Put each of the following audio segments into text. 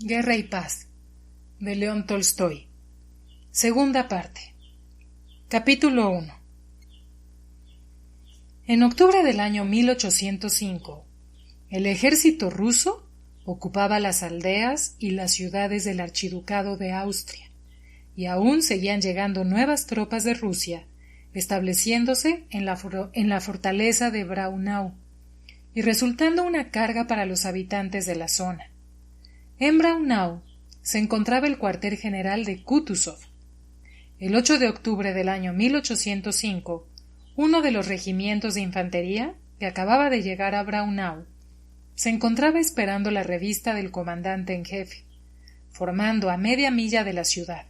Guerra y paz, de León Tolstoy. Segunda parte. Capítulo 1. En octubre del año 1805, el ejército ruso ocupaba las aldeas y las ciudades del archiducado de Austria, y aún seguían llegando nuevas tropas de Rusia, estableciéndose en la fortaleza de Braunau, y resultando una carga para los habitantes de la zona. En Braunau se encontraba el cuartel general de Kutuzov. El 8 de octubre del año 1805, uno de los regimientos de infantería que acababa de llegar a Braunau se encontraba esperando la revista del comandante en jefe, formando a media milla de la ciudad.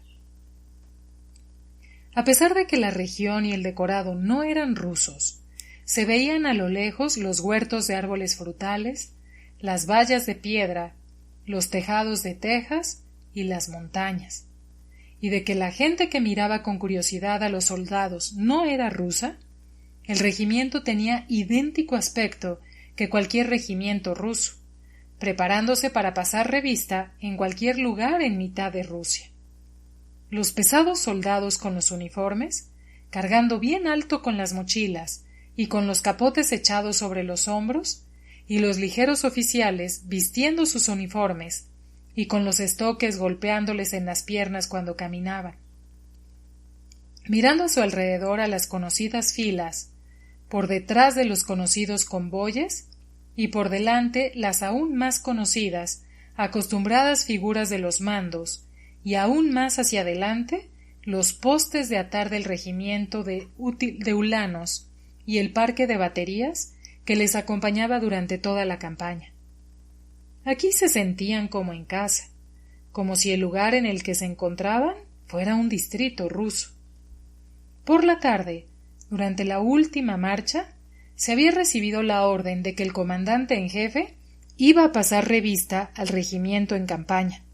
A pesar de que la región y el decorado no eran rusos, se veían a lo lejos los huertos de árboles frutales, las vallas de piedra, los tejados de tejas y las montañas, y de que la gente que miraba con curiosidad a los soldados no era rusa, el regimiento tenía idéntico aspecto que cualquier regimiento ruso, preparándose para pasar revista en cualquier lugar en mitad de Rusia. Los pesados soldados con los uniformes, cargando bien alto con las mochilas y con los capotes echados sobre los hombros, y los ligeros oficiales vistiendo sus uniformes y con los estoques golpeándoles en las piernas cuando caminaban. Mirando a su alrededor a las conocidas filas, por detrás de los conocidos convoyes y por delante las aún más conocidas, acostumbradas figuras de los mandos y aún más hacia adelante los postes de atar del regimiento de ulanos y el parque de baterías que les acompañaba durante toda la campaña. Aquí se sentían como en casa, como si el lugar en el que se encontraban fuera un distrito ruso. Por la tarde, durante la última marcha, se había recibido la orden de que el comandante en jefe iba a pasar revista al regimiento en campaña.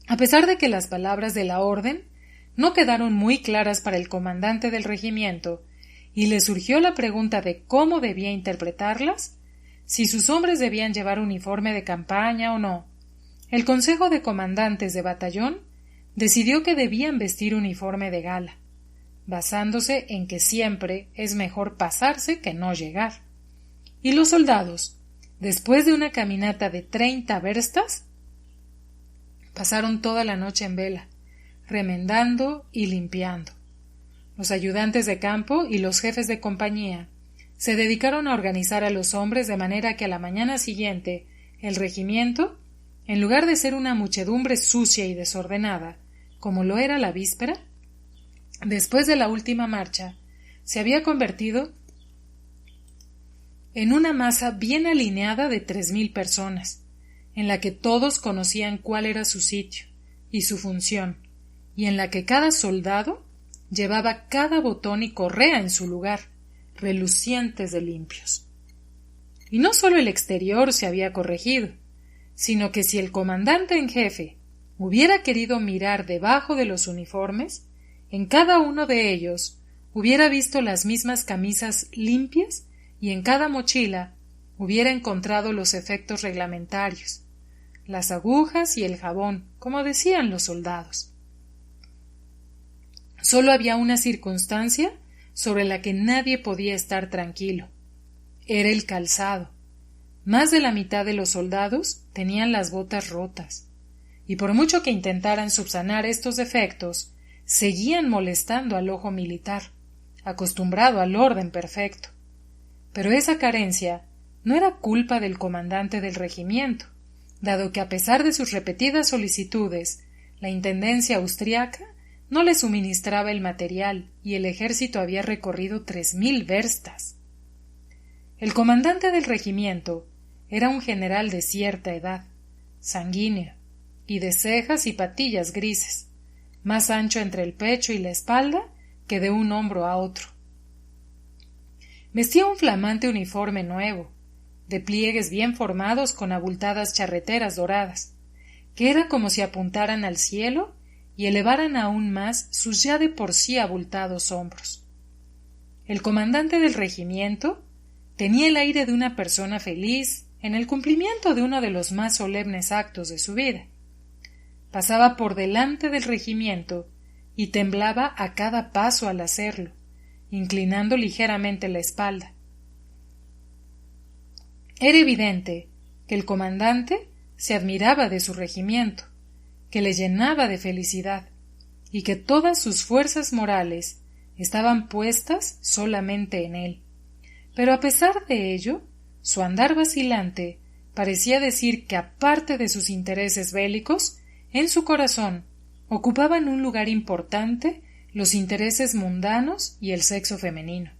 A pesar de que las palabras de la orden no quedaron muy claras para el comandante del regimiento, y le surgió la pregunta de cómo debía interpretarlas, si sus hombres debían llevar uniforme de campaña o no, el Consejo de Comandantes de Batallón decidió que debían vestir uniforme de gala, basándose en que siempre es mejor pasarse que no llegar. Y los soldados, después de una caminata de 30 verstas, pasaron toda la noche en vela, remendando y limpiando. Los ayudantes de campo y los jefes de compañía se dedicaron a organizar a los hombres de manera que a la mañana siguiente el regimiento, en lugar de ser una muchedumbre sucia y desordenada, como lo era la víspera, después de la última marcha, se había convertido en una masa bien alineada de 3,000 personas, en la que todos conocían cuál era su sitio y su función, y en la que cada soldado llevaba cada botón y correa en su lugar, relucientes de limpios. Y no solo el exterior se había corregido, sino que si el comandante en jefe hubiera querido mirar debajo de los uniformes, en cada uno de ellos hubiera visto las mismas camisas limpias y en cada mochila hubiera encontrado los efectos reglamentarios, las agujas y el jabón, como decían los soldados. Solo había una circunstancia sobre la que nadie podía estar tranquilo. Era el calzado. Más de la mitad de los soldados tenían las botas rotas, y por mucho que intentaran subsanar estos defectos, seguían molestando al ojo militar, acostumbrado al orden perfecto. Pero esa carencia no era culpa del comandante del regimiento, dado que a pesar de sus repetidas solicitudes, la intendencia austriaca no le suministraba el material y el ejército había recorrido 3000 verstas. El comandante del regimiento era un general de cierta edad, sanguíneo, y de cejas y patillas grises, más ancho entre el pecho y la espalda que de un hombro a otro. Vestía un flamante uniforme nuevo, de pliegues bien formados con abultadas charreteras doradas, que era como si apuntaran al cielo y elevaran aún más sus ya de por sí abultados hombros. El comandante del regimiento tenía el aire de una persona feliz en el cumplimiento de uno de los más solemnes actos de su vida. Pasaba por delante del regimiento y temblaba a cada paso al hacerlo, inclinando ligeramente la espalda. Era evidente que el comandante se admiraba de su regimiento, que le llenaba de felicidad, y que todas sus fuerzas morales estaban puestas solamente en él. Pero a pesar de ello, su andar vacilante parecía decir que, aparte de sus intereses bélicos, en su corazón ocupaban un lugar importante los intereses mundanos y el sexo femenino.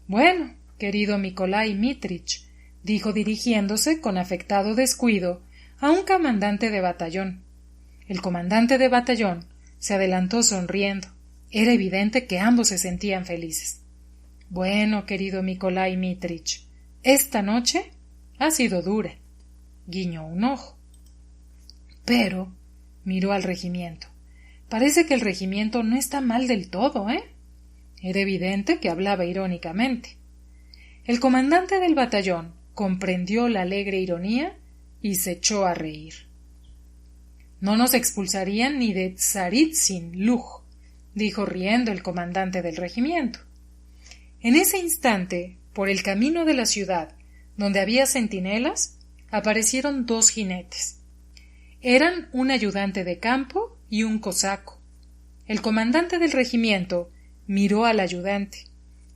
Bueno, querido Nikolai Mitrich, dijo dirigiéndose con afectado descuido a un comandante de batallón. El comandante de batallón se adelantó sonriendo. Era evidente que ambos se sentían felices. Bueno, querido Nikolai Mitrich, esta noche ha sido dura. Guiñó un ojo. Pero miró al regimiento. Parece que el regimiento no está mal del todo, ¿eh? Era evidente que hablaba irónicamente. El comandante del batallón comprendió la alegre ironía y se echó a reír. No nos expulsarían ni de Tsaritsyn Luj, dijo riendo el comandante del regimiento. En ese instante, por el camino de la ciudad, donde había centinelas, aparecieron 2 jinetes. Eran un ayudante de campo y un cosaco. El comandante del regimiento miró al ayudante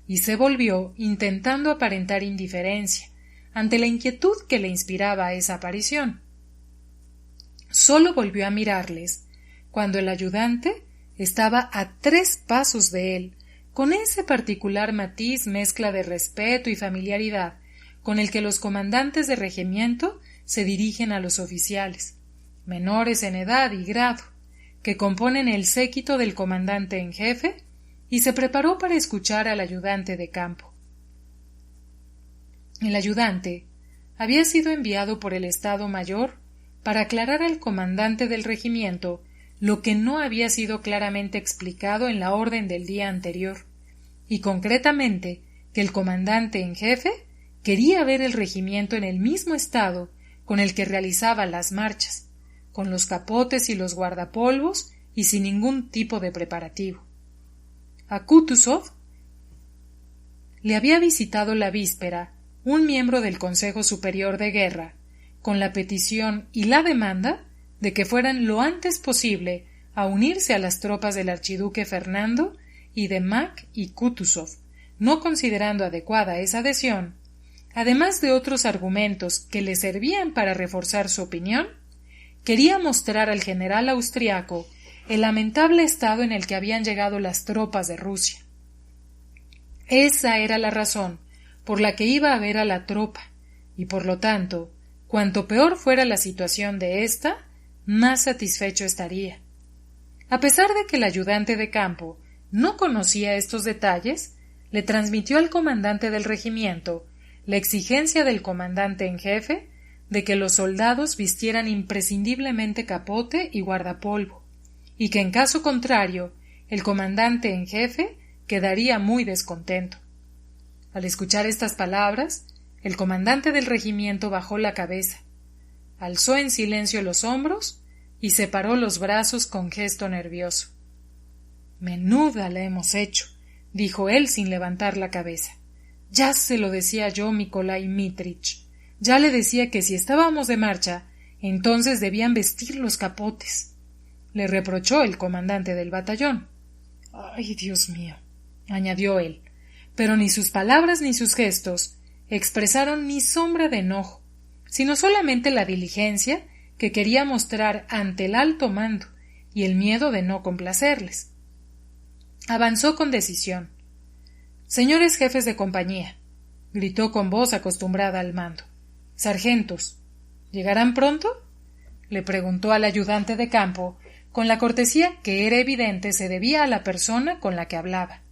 y se volvió intentando aparentar indiferencia ante la inquietud que le inspiraba esa aparición. Solo volvió a mirarles cuando el ayudante estaba a 3 pasos de él, con ese particular matiz mezcla de respeto y familiaridad con el que los comandantes de regimiento se dirigen a los oficiales, menores en edad y grado, que componen el séquito del comandante en jefe, y se preparó para escuchar al ayudante de campo. El ayudante había sido enviado por el Estado Mayor para aclarar al comandante del regimiento lo que no había sido claramente explicado en la orden del día anterior, y concretamente que el comandante en jefe quería ver el regimiento en el mismo estado con el que realizaba las marchas, con los capotes y los guardapolvos y sin ningún tipo de preparativo. A Kutuzov le había visitado la víspera un miembro del Consejo Superior de Guerra con la petición y la demanda de que fueran lo antes posible a unirse a las tropas del archiduque Fernando y de Mack y Kutuzov, no considerando adecuada esa adhesión, además de otros argumentos que le servían para reforzar su opinión, quería mostrar al general austriaco el lamentable estado en el que habían llegado las tropas de Rusia. Esa era la razón por la que iba a ver a la tropa, y por lo tanto, cuanto peor fuera la situación de ésta, más satisfecho estaría. A pesar de que el ayudante de campo no conocía estos detalles, le transmitió al comandante del regimiento la exigencia del comandante en jefe de que los soldados vistieran imprescindiblemente capote y guardapolvo, y que en caso contrario el comandante en jefe quedaría muy descontento. Al escuchar estas palabras, el comandante del regimiento bajó la cabeza, alzó en silencio los hombros y separó los brazos con gesto nervioso. Menuda la hemos hecho, dijo él sin levantar la cabeza. Ya se lo decía yo, Nikolai Mitrich. Ya le decía que si estábamos de marcha, entonces debían vestir los capotes. Le reprochó el comandante del batallón. Ay, Dios mío, añadió él, pero ni sus palabras ni sus gestos expresaron ni sombra de enojo, sino solamente la diligencia que quería mostrar ante el alto mando y el miedo de no complacerles. Avanzó con decisión. «Señores jefes de compañía», gritó con voz acostumbrada al mando. «Sargentos, ¿llegarán pronto?», le preguntó al ayudante de campo, con la cortesía que era evidente se debía a la persona con la que hablaba.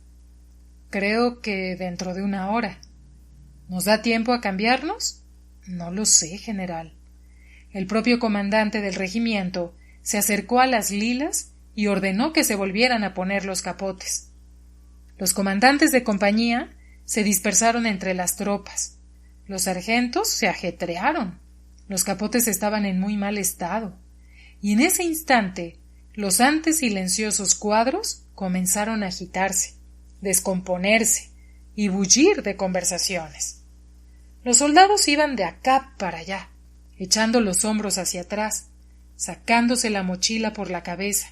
«Creo que dentro de 1 hora». «¿Nos da tiempo a cambiarnos?». «No lo sé, general». El propio comandante del regimiento se acercó a las lilas y ordenó que se volvieran a poner los capotes. Los comandantes de compañía se dispersaron entre las tropas. Los sargentos se ajetrearon. Los capotes estaban en muy mal estado. Y en ese instante los antes silenciosos cuadros comenzaron a agitarse, descomponerse y bullir de conversaciones. Los soldados iban de acá para allá, echando los hombros hacia atrás, sacándose la mochila por la cabeza,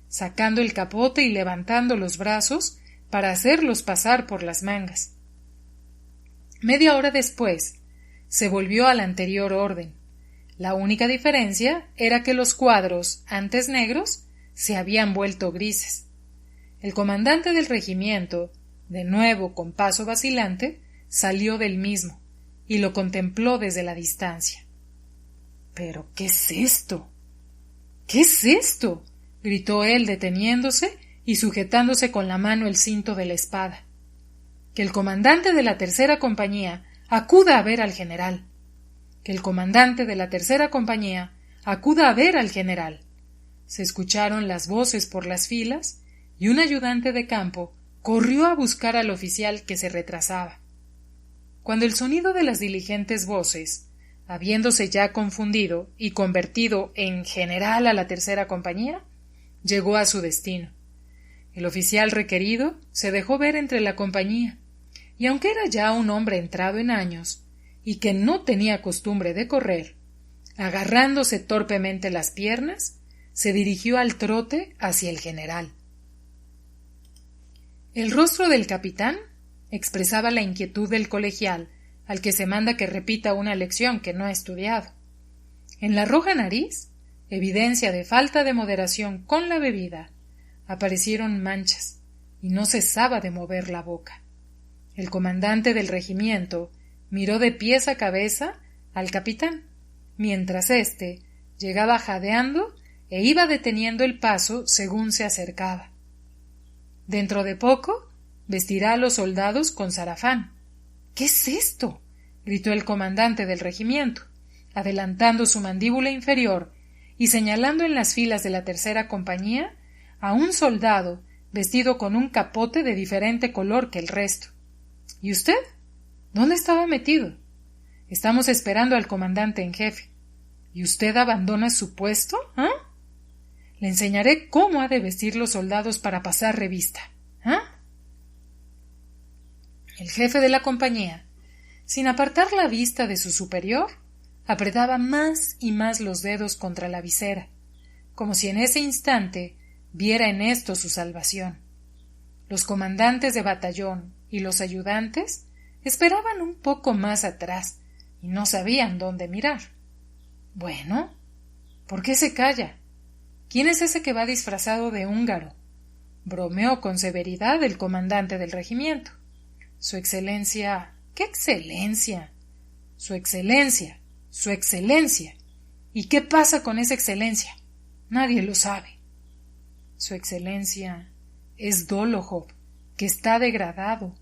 sacando el capote y levantando los brazos para hacerlos pasar por las mangas. Media hora después se volvió al anterior orden. La única diferencia era que los cuadros, antes negros, se habían vuelto grises. El comandante del regimiento, de nuevo con paso vacilante, salió del mismo y lo contempló desde la distancia. «¿Pero qué es esto? ¿Qué es esto?», gritó él deteniéndose y sujetándose con la mano el cinto de la espada. «Que el comandante de la tercera compañía acuda a ver al general. Que el comandante de la tercera compañía acuda a ver al general». Se escucharon las voces por las filas y un ayudante de campo corrió a buscar al oficial que se retrasaba. Cuando el sonido de las diligentes voces, habiéndose ya confundido y convertido en general a la tercera compañía, llegó a su destino. El oficial requerido se dejó ver entre la compañía, y aunque era ya un hombre entrado en años y que no tenía costumbre de correr, agarrándose torpemente las piernas, se dirigió al trote hacia el general. El rostro del capitán expresaba la inquietud del colegial al que se manda que repita una lección que no ha estudiado. En la roja nariz, evidencia de falta de moderación con la bebida, aparecieron manchas y no cesaba de mover la boca. El comandante del regimiento miró de pies a cabeza al capitán, mientras éste llegaba jadeando e iba deteniendo el paso según se acercaba. Dentro de poco vestirá a los soldados con sarafán. ¿Qué es esto?, gritó el comandante del regimiento, adelantando su mandíbula inferior y señalando en las filas de la tercera compañía a un soldado vestido con un capote de diferente color que el resto. ¿Y usted? ¿Dónde estaba metido? Estamos esperando al comandante en jefe. ¿Y usted abandona su puesto? ¿Ah? Le enseñaré cómo ha de vestir los soldados para pasar revista. ¿Ah? El jefe de la compañía, sin apartar la vista de su superior, apretaba más y más los dedos contra la visera, como si en ese instante viera en esto su salvación. Los comandantes de batallón y los ayudantes esperaban un poco más atrás y no sabían dónde mirar. Bueno, ¿por qué se calla? ¿Quién es ese que va disfrazado de húngaro? Bromeó con severidad el comandante del regimiento. Su excelencia. ¿Qué excelencia? Su excelencia. Su excelencia. ¿Y qué pasa con esa excelencia? Nadie lo sabe. Su excelencia es Dolohov, que está degradado,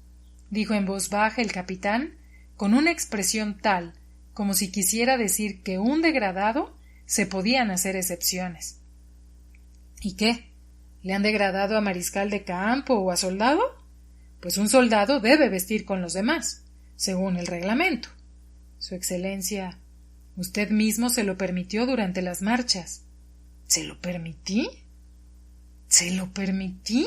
dijo en voz baja el capitán, con una expresión tal como si quisiera decir que un degradado se podían hacer excepciones. ¿Y qué? ¿Le han degradado a mariscal de campo o a soldado? Pues un soldado debe vestir con los demás, según el reglamento. Su excelencia, usted mismo se lo permitió durante las marchas. ¿Se lo permití? ¿Se lo permití?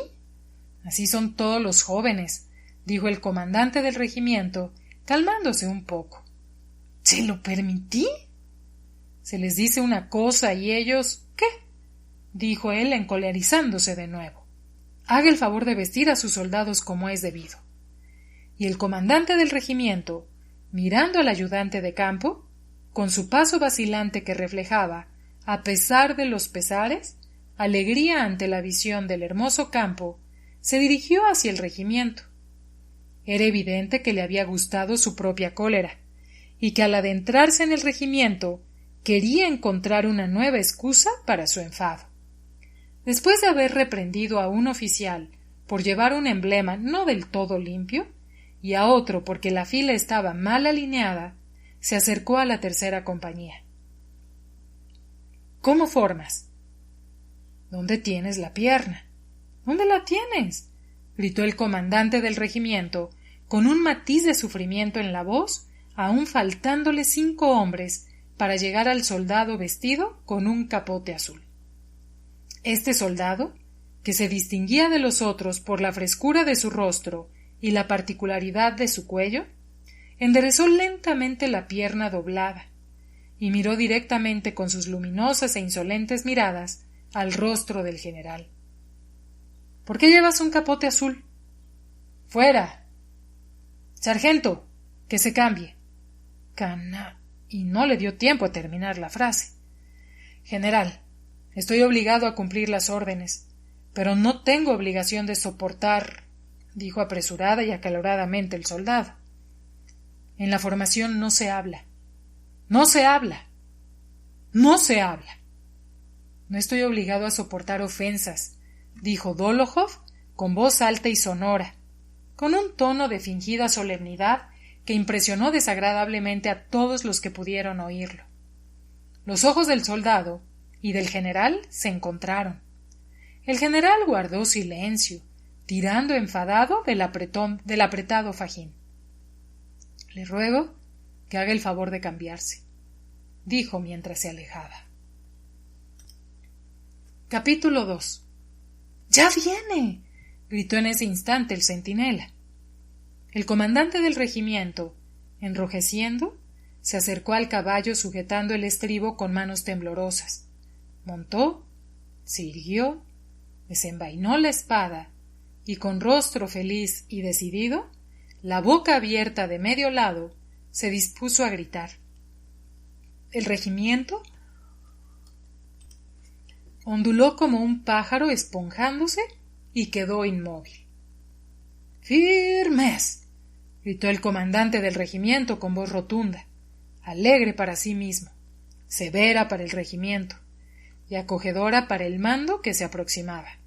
Así son todos los jóvenes, dijo el comandante del regimiento, calmándose un poco. ¿Se lo permití? Se les dice una cosa y ellos... ¿Qué? Dijo él encolerizándose de nuevo. Haga el favor de vestir a sus soldados como es debido. Y el comandante del regimiento, mirando al ayudante de campo, con su paso vacilante que reflejaba, a pesar de los pesares, alegría ante la visión del hermoso campo, se dirigió hacia el regimiento. Era evidente que le había gustado su propia cólera, y que al adentrarse en el regimiento quería encontrar una nueva excusa para su enfado. Después de haber reprendido a un oficial por llevar un emblema no del todo limpio, y a otro porque la fila estaba mal alineada, se acercó a la tercera compañía. ¿Cómo formas? ¿Dónde tienes la pierna? ¿Dónde la tienes? Gritó el comandante del regimiento, con un matiz de sufrimiento en la voz, aún faltándole 5 hombres para llegar al soldado vestido con un capote azul. Este soldado, que se distinguía de los otros por la frescura de su rostro y la particularidad de su cuello, enderezó lentamente la pierna doblada y miró directamente con sus luminosas e insolentes miradas al rostro del general. ¿Por qué llevas un capote azul? ¡Fuera! Sargento, que se cambie. Y no le dio tiempo a terminar la frase. General, estoy obligado a cumplir las órdenes, pero no tengo obligación de soportar, dijo apresurada y acaloradamente el soldado. En la formación no se habla. ¡No se habla! ¡No se habla! No estoy obligado a soportar ofensas, dijo Dólokhov con voz alta y sonora, con un tono de fingida solemnidad que impresionó desagradablemente a todos los que pudieron oírlo. Los ojos del soldado y del general se encontraron. El general guardó silencio, tirando enfadado del apretado fajín. Le ruego que haga el favor de cambiarse, dijo mientras se alejaba. Capítulo 2. ¡Ya viene! Gritó en ese instante el centinela. El comandante del regimiento, enrojeciendo, se acercó al caballo sujetando el estribo con manos temblorosas. Montó, se irguió, desenvainó la espada y con rostro feliz y decidido, la boca abierta de medio lado, se dispuso a gritar. El regimiento onduló como un pájaro esponjándose y quedó inmóvil. ¡Firmes! Gritó el comandante del regimiento con voz rotunda, alegre para sí mismo, severa para el regimiento y acogedora para el mando que se aproximaba.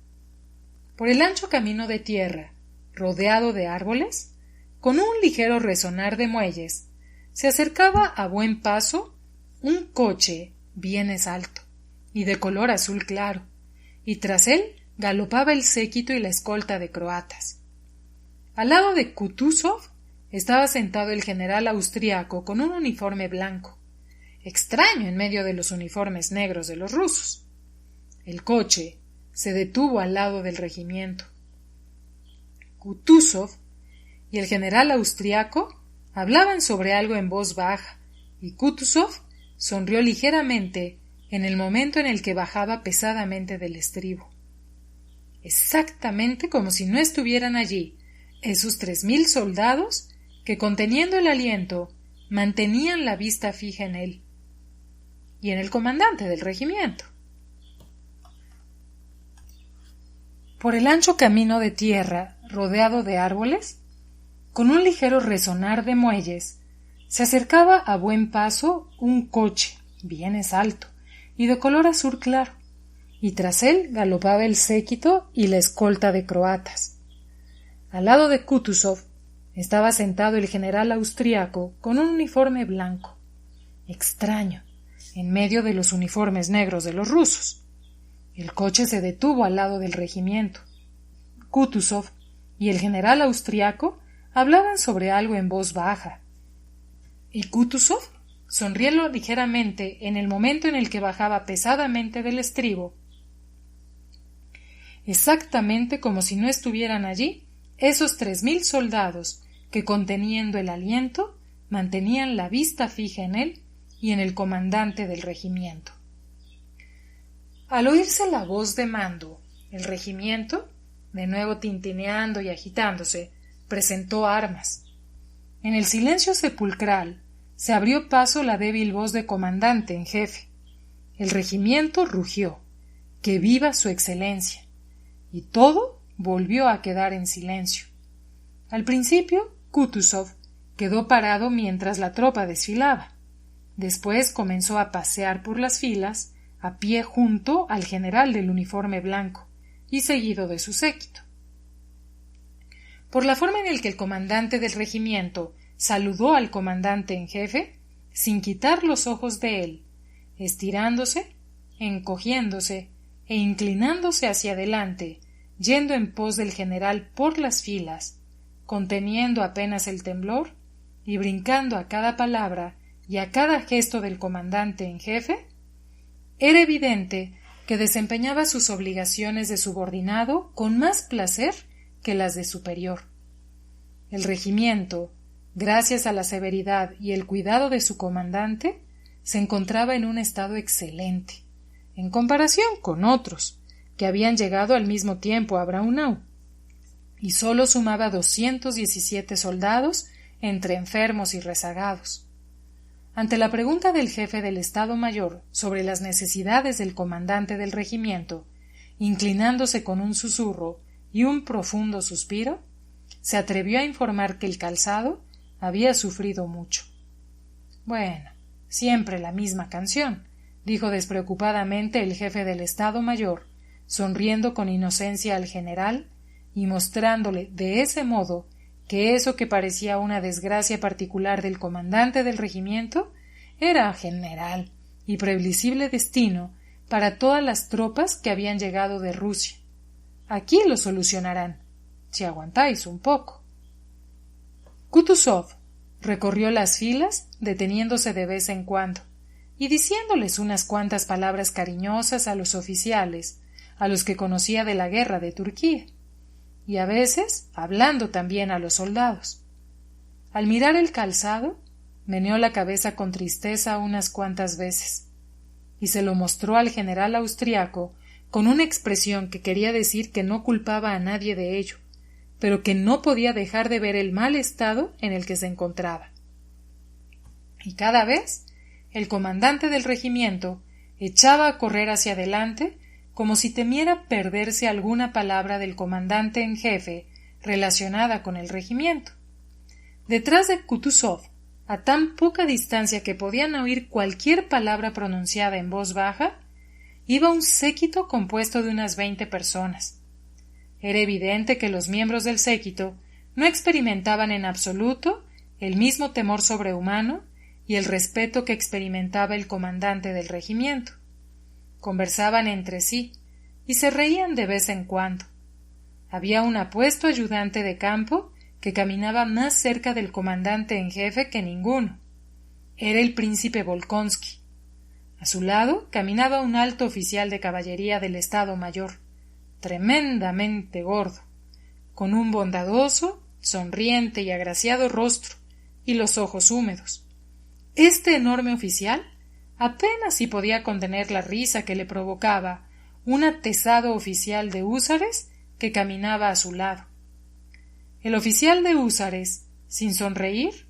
Por el ancho camino de tierra, rodeado de árboles, con un ligero resonar de muelles, se acercaba a buen paso un coche bienes alto y de color azul claro, y tras él galopaba el séquito y la escolta de croatas. Al lado de Kutuzov estaba sentado el general austriaco con un uniforme blanco, extraño en medio de los uniformes negros de los rusos. El coche se detuvo al lado del regimiento. Kutuzov y el general austriaco hablaban sobre algo en voz baja, y Kutuzov sonrió ligeramente en el momento en el que bajaba pesadamente del estribo. Exactamente como si no estuvieran allí esos 3000 soldados que, conteniendo el aliento, mantenían la vista fija en él y en el comandante del regimiento. Por el ancho camino de tierra, rodeado de árboles, con un ligero resonar de muelles, se acercaba a buen paso un coche, bienes alto, y de color azul claro, y tras él galopaba el séquito y la escolta de croatas. Al lado de Kutuzov estaba sentado el general austriaco con un uniforme blanco, extraño, en medio de los uniformes negros de los rusos. El coche se detuvo al lado del regimiento. Kutuzov y el general austriaco hablaban sobre algo en voz baja, y Kutuzov sonrió ligeramente en el momento en el que bajaba pesadamente del estribo, exactamente como si no estuvieran allí esos 3000 soldados que, conteniendo el aliento, mantenían la vista fija en él y en el comandante del regimiento. Al oírse la voz de mando, el regimiento, de nuevo tintineando y agitándose, presentó armas. En el silencio sepulcral se abrió paso la débil voz de comandante en jefe. El regimiento rugió, ¡Que viva su excelencia! Y todo volvió a quedar en silencio. Al principio, Kutuzov quedó parado mientras la tropa desfilaba. Después comenzó a pasear por las filas, a pie junto al general del uniforme blanco y seguido de su séquito. Por la forma en la que el comandante del regimiento saludó al comandante en jefe, sin quitar los ojos de él, estirándose, encogiéndose e inclinándose hacia adelante, yendo en pos del general por las filas, conteniendo apenas el temblor y brincando a cada palabra y a cada gesto del comandante en jefe, era evidente que desempeñaba sus obligaciones de subordinado con más placer que las de superior. El regimiento, gracias a la severidad y el cuidado de su comandante, se encontraba en un estado excelente, en comparación con otros, que habían llegado al mismo tiempo a Braunau, y sólo sumaba 217 soldados entre enfermos y rezagados. Ante la pregunta del jefe del Estado Mayor sobre las necesidades del comandante del regimiento, inclinándose con un susurro y un profundo suspiro, se atrevió a informar que el calzado había sufrido mucho. Bueno, siempre la misma canción, dijo despreocupadamente el jefe del Estado Mayor, sonriendo con inocencia al general y mostrándole de ese modo que eso que parecía una desgracia particular del comandante del regimiento era general y previsible destino para todas las tropas que habían llegado de Rusia. Aquí lo solucionarán, si aguantáis un poco. Kutuzov recorrió las filas, deteniéndose de vez en cuando, y diciéndoles unas cuantas palabras cariñosas a los oficiales, a los que conocía de la guerra de Turquía, y a veces hablando también a los soldados. Al mirar el calzado, meneó la cabeza con tristeza unas cuantas veces, y se lo mostró al general austriaco con una expresión que quería decir que no culpaba a nadie de ello, pero que no podía dejar de ver el mal estado en el que se encontraba. Y cada vez el comandante del regimiento echaba a correr hacia adelante como si temiera perderse alguna palabra del comandante en jefe relacionada con el regimiento. Detrás de Kutuzov, a tan poca distancia que podían oír cualquier palabra pronunciada en voz baja, iba un séquito compuesto de unas 20 personas. Era evidente que los miembros del séquito no experimentaban en absoluto el mismo temor sobrehumano y el respeto que experimentaba el comandante del regimiento. Conversaban entre sí y se reían de vez en cuando. Había un apuesto ayudante de campo que caminaba más cerca del comandante en jefe que ninguno. Era el príncipe Volkonsky. A su lado caminaba un alto oficial de caballería del Estado Mayor, tremendamente gordo, con un bondadoso, sonriente y agraciado rostro y los ojos húmedos. Este enorme oficial apenas si podía contener la risa que le provocaba un atezado oficial de húsares que caminaba a su lado. El oficial de húsares, sin sonreír,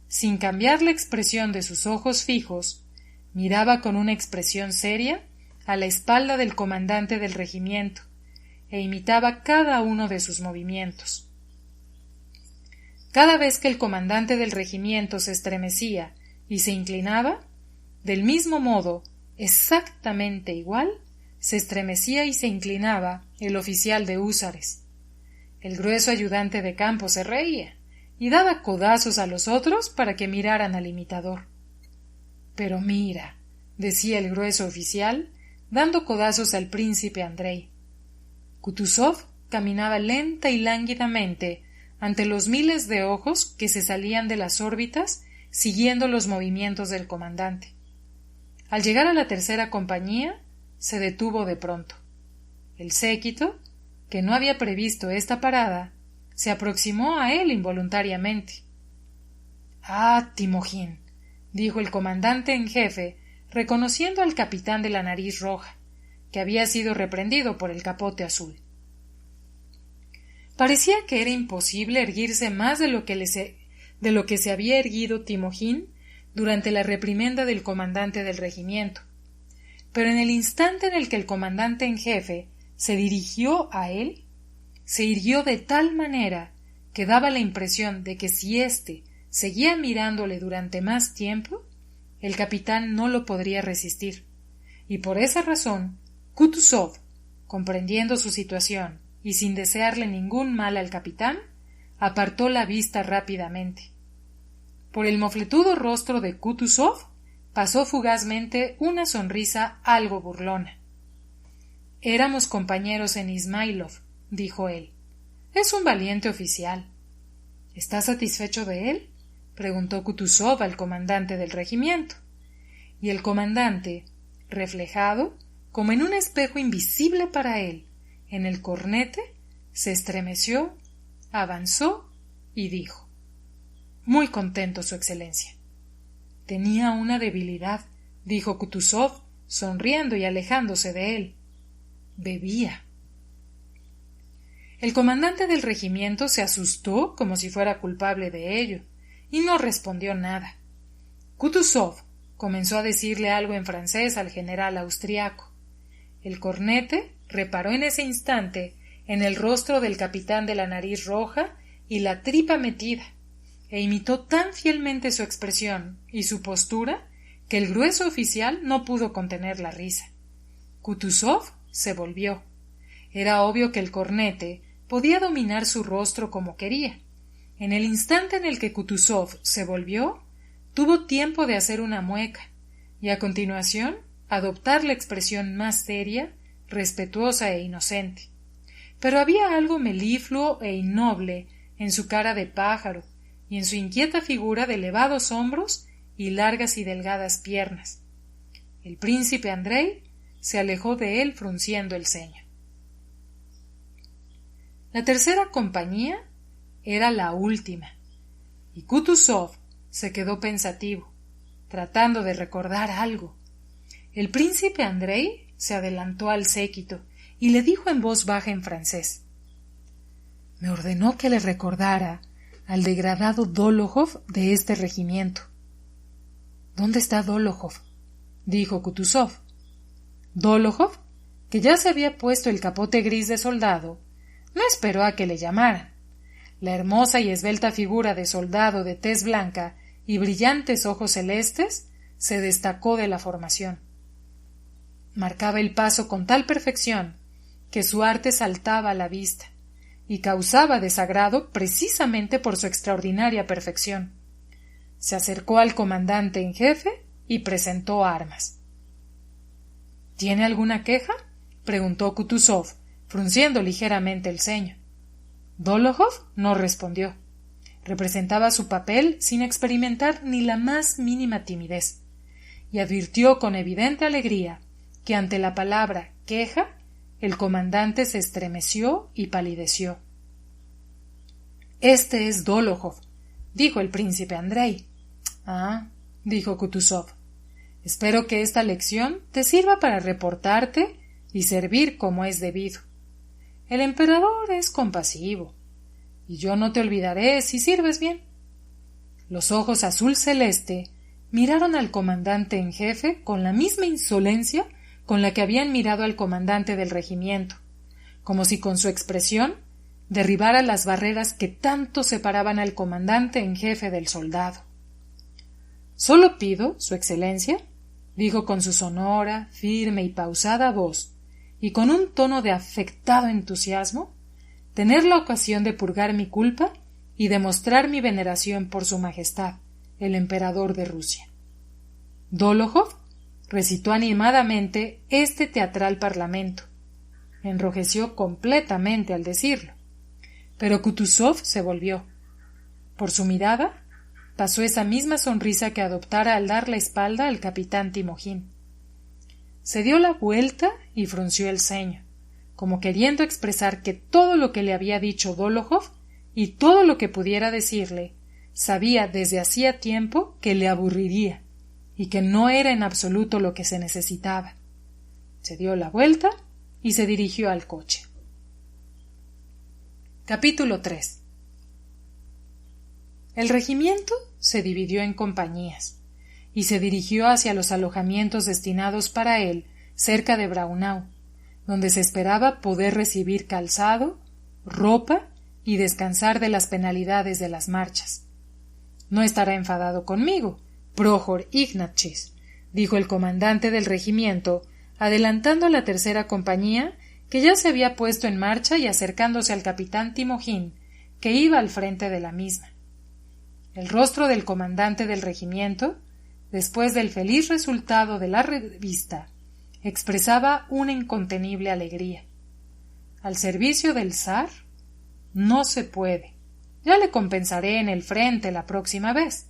sin cambiar la expresión de sus ojos fijos, miraba con una expresión seria a la espalda del comandante del regimiento e imitaba cada uno de sus movimientos. Cada vez que el comandante del regimiento se estremecía y se inclinaba, del mismo modo, exactamente igual, se estremecía y se inclinaba el oficial de húsares. El grueso ayudante de campo se reía y daba codazos a los otros para que miraran al imitador. Pero mira, decía el grueso oficial, dando codazos al príncipe Andrei. Kutuzov caminaba lenta y lánguidamente ante los miles de ojos que se salían de las órbitas siguiendo los movimientos del comandante. Al llegar a la tercera compañía, se detuvo de pronto. El séquito, que no había previsto esta parada, se aproximó a él involuntariamente. «Ah, Timojín», dijo el comandante en jefe, reconociendo al capitán de la nariz roja, que había sido reprendido por el capote azul. Parecía que era imposible erguirse más de lo que se había erguido Timojín durante la reprimenda del comandante del regimiento. pero en el instante en el que el comandante en jefe se dirigió a él, se irguió de tal manera que daba la impresión de que si éste seguía mirándole durante más tiempo, el capitán no lo podría resistir, y por esa razón Kutuzov, comprendiendo su situación y sin desearle ningún mal al capitán, apartó la vista rápidamente. Por el mofletudo rostro de Kutuzov pasó fugazmente una sonrisa algo burlona. «Éramos compañeros en Ismailov», dijo él. «Es un valiente oficial». «¿Estás satisfecho de él?», preguntó Kutuzov al comandante del regimiento. Y el comandante, reflejado, como en un espejo invisible para él, en el cornete, se estremeció, avanzó y dijo: «Muy contento, Su Excelencia». «Tenía una debilidad», dijo Kutuzov, sonriendo y alejándose de él. «Bebía». El comandante del regimiento se asustó como si fuera culpable de ello, y no respondió nada. Kutuzov comenzó a decirle algo en francés al general austriaco. El cornete reparó en ese instante en el rostro del capitán de la nariz roja y la tripa metida, e imitó tan fielmente su expresión y su postura que el grueso oficial no pudo contener la risa. Kutuzov se volvió. Era obvio que el cornete podía dominar su rostro como quería. En el instante en el que Kutuzov se volvió, tuvo tiempo de hacer una mueca y a continuación adoptar la expresión más seria, respetuosa e inocente. Pero había algo melifluo e innoble en su cara de pájaro y en su inquieta figura de elevados hombros y largas y delgadas piernas. El príncipe Andrei se alejó de él frunciendo el ceño. La tercera compañía era la última, y Kutuzov se quedó pensativo, tratando de recordar algo. El príncipe Andrei se adelantó al séquito y le dijo en voz baja en francés: «Me ordenó que le recordara al degradado Dolohov de este regimiento». «¿Dónde está Dolohov?», dijo Kutuzov. Dolohov, que ya se había puesto el capote gris de soldado, no esperó a que le llamaran. La hermosa y esbelta figura de soldado de tez blanca y brillantes ojos celestes se destacó de la formación. Marcaba el paso con tal perfección que su arte saltaba a la vista y causaba desagrado precisamente por su extraordinaria perfección. Se acercó al comandante en jefe y presentó armas. «¿Tiene alguna queja?», preguntó Kutuzov, frunciendo ligeramente el ceño. Dolohov no respondió. Representaba su papel sin experimentar ni la más mínima timidez, y advirtió con evidente alegría que ante la palabra queja el comandante se estremeció y palideció. «Este es Dolohov», dijo el príncipe Andrei. «Ah», dijo Kutuzov, «espero que esta lección te sirva para reportarte y servir como es debido. El emperador es compasivo, y yo no te olvidaré si sirves bien». Los ojos azul celeste miraron al comandante en jefe con la misma insolencia con la que habían mirado al comandante del regimiento, como si con su expresión derribara las barreras que tanto separaban al comandante en jefe del soldado. «Solo pido, Su Excelencia», dijo con su sonora, firme y pausada voz, y con un tono de afectado entusiasmo, tener la ocasión de purgar mi culpa y demostrar mi veneración por Su Majestad, el emperador de Rusia. Dolohov recitó animadamente este teatral parlamento. Enrojeció completamente al decirlo, pero Kutuzov se volvió. Por su mirada pasó esa misma sonrisa que adoptara al dar la espalda al capitán Timojin. Se dio la vuelta y frunció el ceño, como queriendo expresar que todo lo que le había dicho Dolohov y todo lo que pudiera decirle sabía desde hacía tiempo que le aburriría y que no era en absoluto lo que se necesitaba. Se dio la vuelta y se dirigió al coche. Capítulo 3. El regimiento se dividió en compañías y se dirigió hacia los alojamientos destinados para él cerca de Braunau, donde se esperaba poder recibir calzado, ropa y descansar de las penalidades de las marchas. No estará enfadado conmigo, Prohor Ignatchis, dijo el comandante del regimiento, adelantando a la tercera compañía, que ya se había puesto en marcha y acercándose al capitán Timojin, que iba al frente de la misma. El rostro del comandante del regimiento, después del feliz resultado de la revista, expresaba una incontenible alegría. Al servicio del zar no se puede. Ya le compensaré en el frente la próxima vez.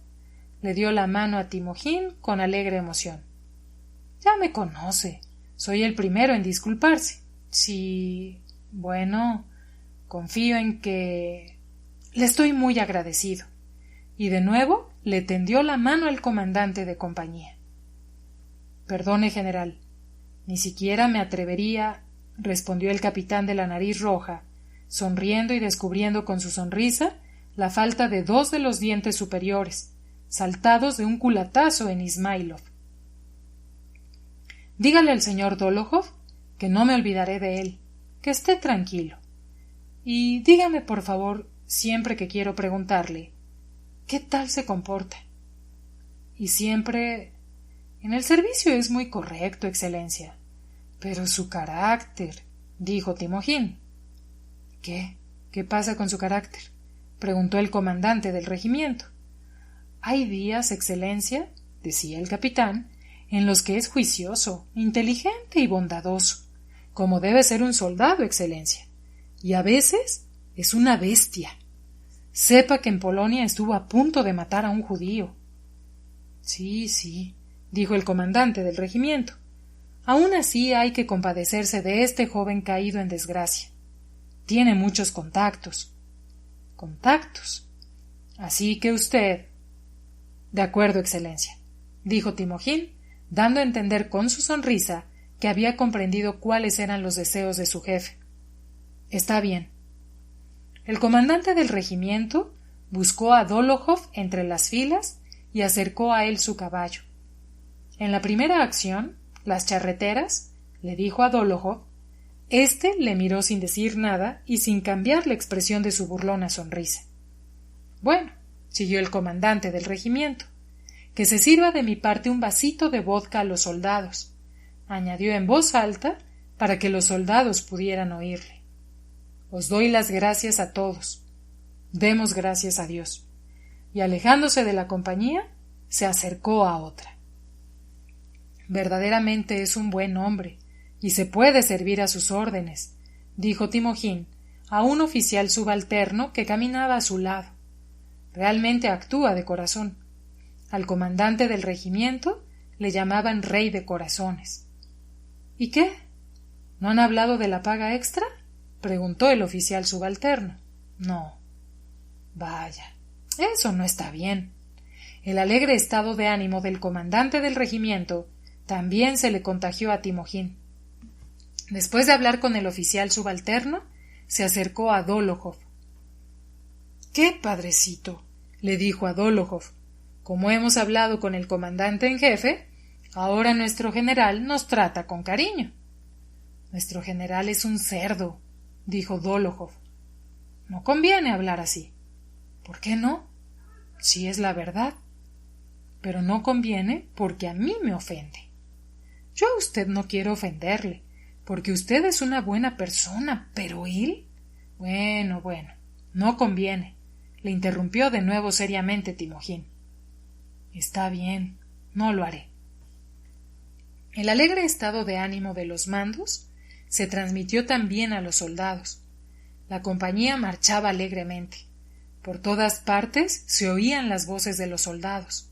Le dio la mano a Timojin con alegre emoción. Ya me conoce. Soy el primero en disculparse. Sí, bueno, confío en que... Le estoy muy agradecido. Y de nuevo le tendió la mano al comandante de compañía. Perdone, general. Ni siquiera me atrevería, respondió el capitán de la nariz roja, sonriendo y descubriendo con su sonrisa la falta de 2 de los dientes superiores, saltados de un culatazo en Ismailov. Dígale al señor Dólokhov que no me olvidaré de él, que esté tranquilo. Y dígame, por favor, siempre que quiero preguntarle, ¿qué tal se comporta? Y siempre... En el servicio es muy correcto, Excelencia. Pero su carácter, dijo Timojin. ¿Qué? ¿Qué pasa con su carácter? Preguntó el comandante del regimiento. Hay días, Excelencia, decía el capitán, en los que es juicioso, inteligente y bondadoso, como debe ser un soldado, Excelencia, y a veces es una bestia. Sepa que en Polonia estuvo a punto de matar a un judío. Sí, sí, dijo el comandante del regimiento. Aun así hay que compadecerse de este joven caído en desgracia. Tiene muchos contactos. Contactos. Así que usted... De acuerdo, Excelencia, dijo Timojin, dando a entender con su sonrisa que había comprendido cuáles eran los deseos de su jefe. Está bien. El comandante del regimiento buscó a Dólokhov entre las filas y acercó a él su caballo. En la primera acción, las charreteras, le dijo a Dólokhov, éste le miró sin decir nada y sin cambiar la expresión de su burlona sonrisa. Bueno, siguió el comandante del regimiento, que se sirva de mi parte un vasito de vodka a los soldados, añadió en voz alta para que los soldados pudieran oírle. Os doy las gracias a todos. Demos gracias a Dios. Y alejándose de la compañía, se acercó a otra. Verdaderamente es un buen hombre, y se puede servir a sus órdenes, dijo Timojin a un oficial subalterno que caminaba a su lado. Realmente actúa de corazón. Al comandante del regimiento le llamaban rey de corazones. ¿Y qué? ¿No han hablado de la paga extra? Preguntó el oficial subalterno. No. Vaya, eso no está bien. El alegre estado de ánimo del comandante del regimiento también se le contagió a Timojin. Después de hablar con el oficial subalterno, se acercó a Dólokhov. —¿Qué, padrecito? —le dijo a Dólokhov. Como hemos hablado con el comandante en jefe, ahora nuestro general nos trata con cariño. Nuestro general es un cerdo —dijo Dólokhov. No conviene hablar así. ¿Por qué no? Si es la verdad. Pero no conviene porque a mí me ofende. Yo a usted no quiero ofenderle, porque usted es una buena persona, pero él... Bueno, no conviene, le interrumpió de nuevo seriamente Timojin. Está bien, no lo haré. El alegre estado de ánimo de los mandos se transmitió también a los soldados. La compañía marchaba alegremente. Por todas partes se oían las voces de los soldados.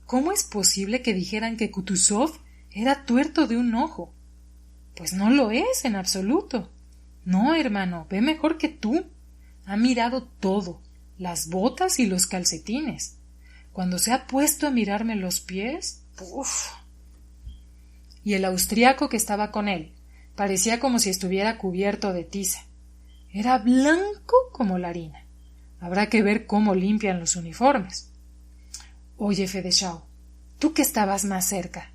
¿Cómo es posible que dijeran que Kutuzov era tuerto de un ojo? Pues no lo es en absoluto. No, hermano, ve mejor que tú. Ha mirado todo, las botas y los calcetines. Cuando se ha puesto a mirarme los pies, ¡puf! Y el austriaco que estaba con él parecía como si estuviera cubierto de tiza. Era blanco como la harina. Habrá que ver cómo limpian los uniformes. Oye, Fedeshau, tú que estabas más cerca,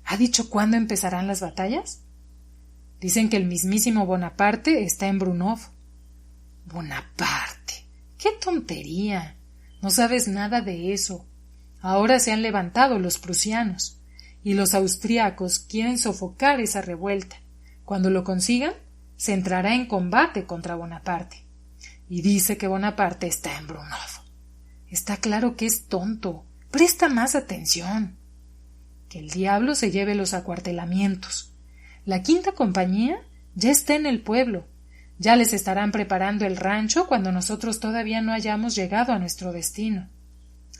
¿Ha dicho cuándo empezarán las batallas? Dicen que el mismísimo Bonaparte está en Brunov. Bonaparte. ¡Qué tontería! No sabes nada de eso. Ahora se han levantado los prusianos, y los austriacos quieren sofocar esa revuelta. Cuando lo consigan, se entrará en combate contra Bonaparte. Y dice que Bonaparte está en Brunov. Está claro que es tonto. Presta más atención. Que el diablo se lleve los acuartelamientos. La quinta compañía ya está en el pueblo. Ya les estarán preparando el rancho cuando nosotros todavía no hayamos llegado a nuestro destino.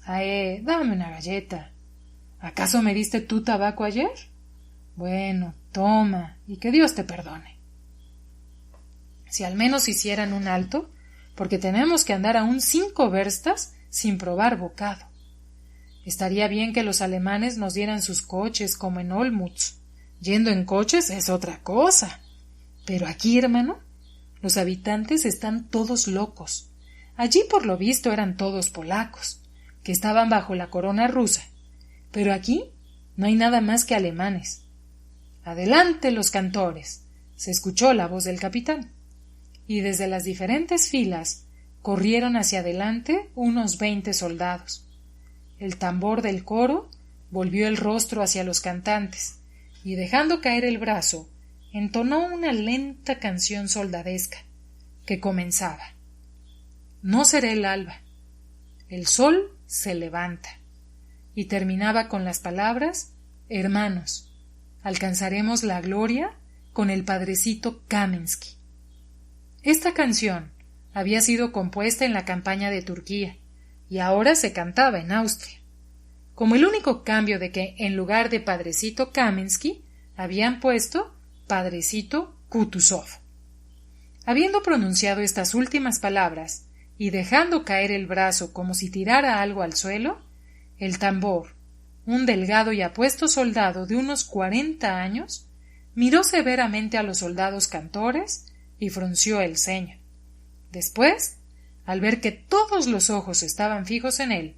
Dame una galleta. ¿Acaso me diste tú tabaco ayer? Bueno, toma, y que Dios te perdone. Si al menos hicieran un alto, porque tenemos que andar aún 5 verstas sin probar bocado. Estaría bien que los alemanes nos dieran sus coches como en Olmütz. Yendo en coches es otra cosa. Pero aquí, hermano, los habitantes están todos locos. Allí, por lo visto, eran todos polacos, que estaban bajo la corona rusa. Pero aquí no hay nada más que alemanes. ¡Adelante los cantores! Se escuchó la voz del capitán. Y desde las diferentes filas corrieron hacia adelante unos 20 soldados. El tambor del coro volvió el rostro hacia los cantantes y, dejando caer el brazo, entonó una lenta canción soldadesca que comenzaba: No será el alba, el sol se levanta, y terminaba con las palabras: Hermanos, alcanzaremos la gloria con el padrecito Kamensky. Esta canción había sido compuesta en la campaña de Turquía y ahora se cantaba en Austria, como el único cambio de que en lugar de padrecito Kamensky habían puesto padrecito Kutuzov. Habiendo pronunciado estas últimas palabras y dejando caer el brazo como si tirara algo al suelo, el tambor, un delgado y apuesto soldado de unos 40 años, miró severamente a los soldados cantores y frunció el ceño. Después, al ver que todos los ojos estaban fijos en él,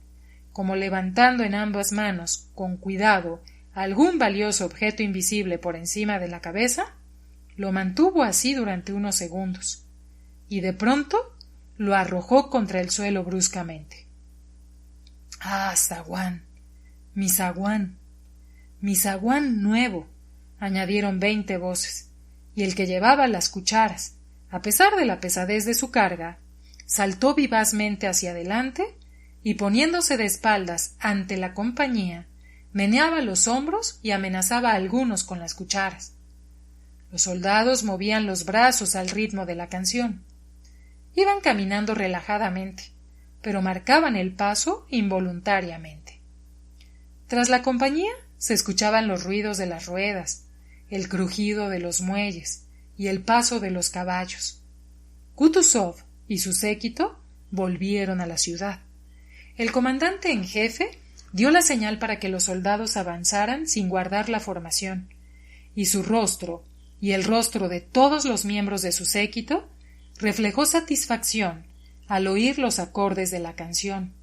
como levantando en ambas manos con cuidado algún valioso objeto invisible por encima de la cabeza, lo mantuvo así durante unos segundos, y de pronto lo arrojó contra el suelo bruscamente. ¡Ah, zaguán! ¡Mi zaguán! ¡Mi zaguán nuevo! añadieron 20 voces, y el que llevaba las cucharas, a pesar de la pesadez de su carga, saltó vivazmente hacia adelante y, poniéndose de espaldas ante la compañía, meneaba los hombros y amenazaba a algunos con las cucharas. Los soldados movían los brazos al ritmo de la canción. Iban caminando relajadamente, pero marcaban el paso involuntariamente. Tras la compañía se escuchaban los ruidos de las ruedas, el crujido de los muelles y el paso de los caballos. Kutuzov y su séquito volvieron a la ciudad. El comandante en jefe dio la señal para que los soldados avanzaran sin guardar la formación, y su rostro y el rostro de todos los miembros de su séquito reflejó satisfacción al oír los acordes de la canción,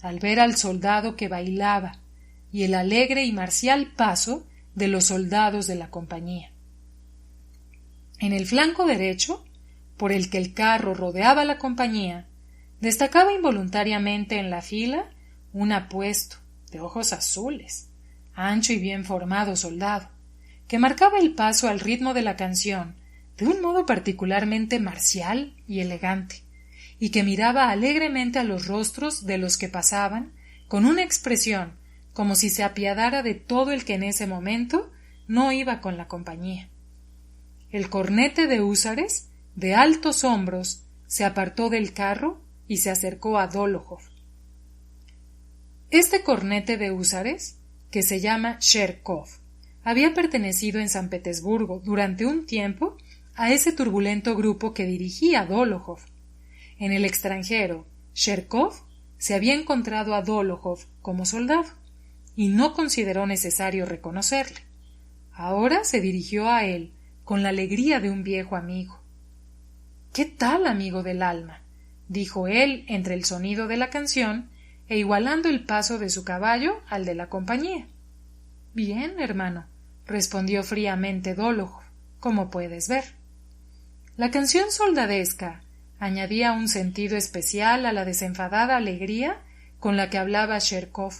al ver al soldado que bailaba y el alegre y marcial paso de los soldados de la compañía. En el flanco derecho, por el que el carro rodeaba la compañía, destacaba involuntariamente en la fila un apuesto, de ojos azules, ancho y bien formado soldado, que marcaba el paso al ritmo de la canción de un modo particularmente marcial y elegante, y que miraba alegremente a los rostros de los que pasaban con una expresión como si se apiadara de todo el que en ese momento no iba con la compañía. El cornete de húsares, de altos hombros, se apartó del carro y se acercó a Dólokhov. Este cornete de húsares, que se llama Cherkov, había pertenecido en San Petersburgo durante un tiempo a ese turbulento grupo que dirigía Dólokhov. En el extranjero, Cherkov se había encontrado a Dólokhov como soldado y no consideró necesario reconocerle. Ahora se dirigió a él con la alegría de un viejo amigo. «¿Qué tal, amigo del alma?», dijo él entre el sonido de la canción e igualando el paso de su caballo al de la compañía. «Bien, hermano», respondió fríamente Dólokhov, como puedes ver. La canción soldadesca añadía un sentido especial a la desenfadada alegría con la que hablaba Cherkov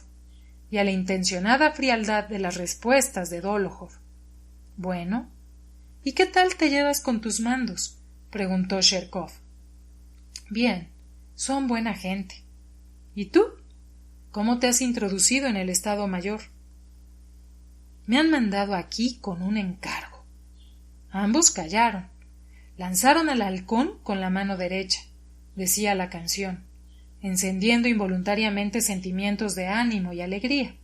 y a la intencionada frialdad de las respuestas de Dólokhov. Bueno, ¿y qué tal te llevas con tus mandos? Preguntó Cherkov. Bien, son buena gente. ¿Y tú? ¿Cómo te has introducido en el Estado Mayor? Me han mandado aquí con un encargo. Ambos callaron. Lanzaron al halcón con la mano derecha, decía la canción, encendiendo involuntariamente sentimientos de ánimo y alegría.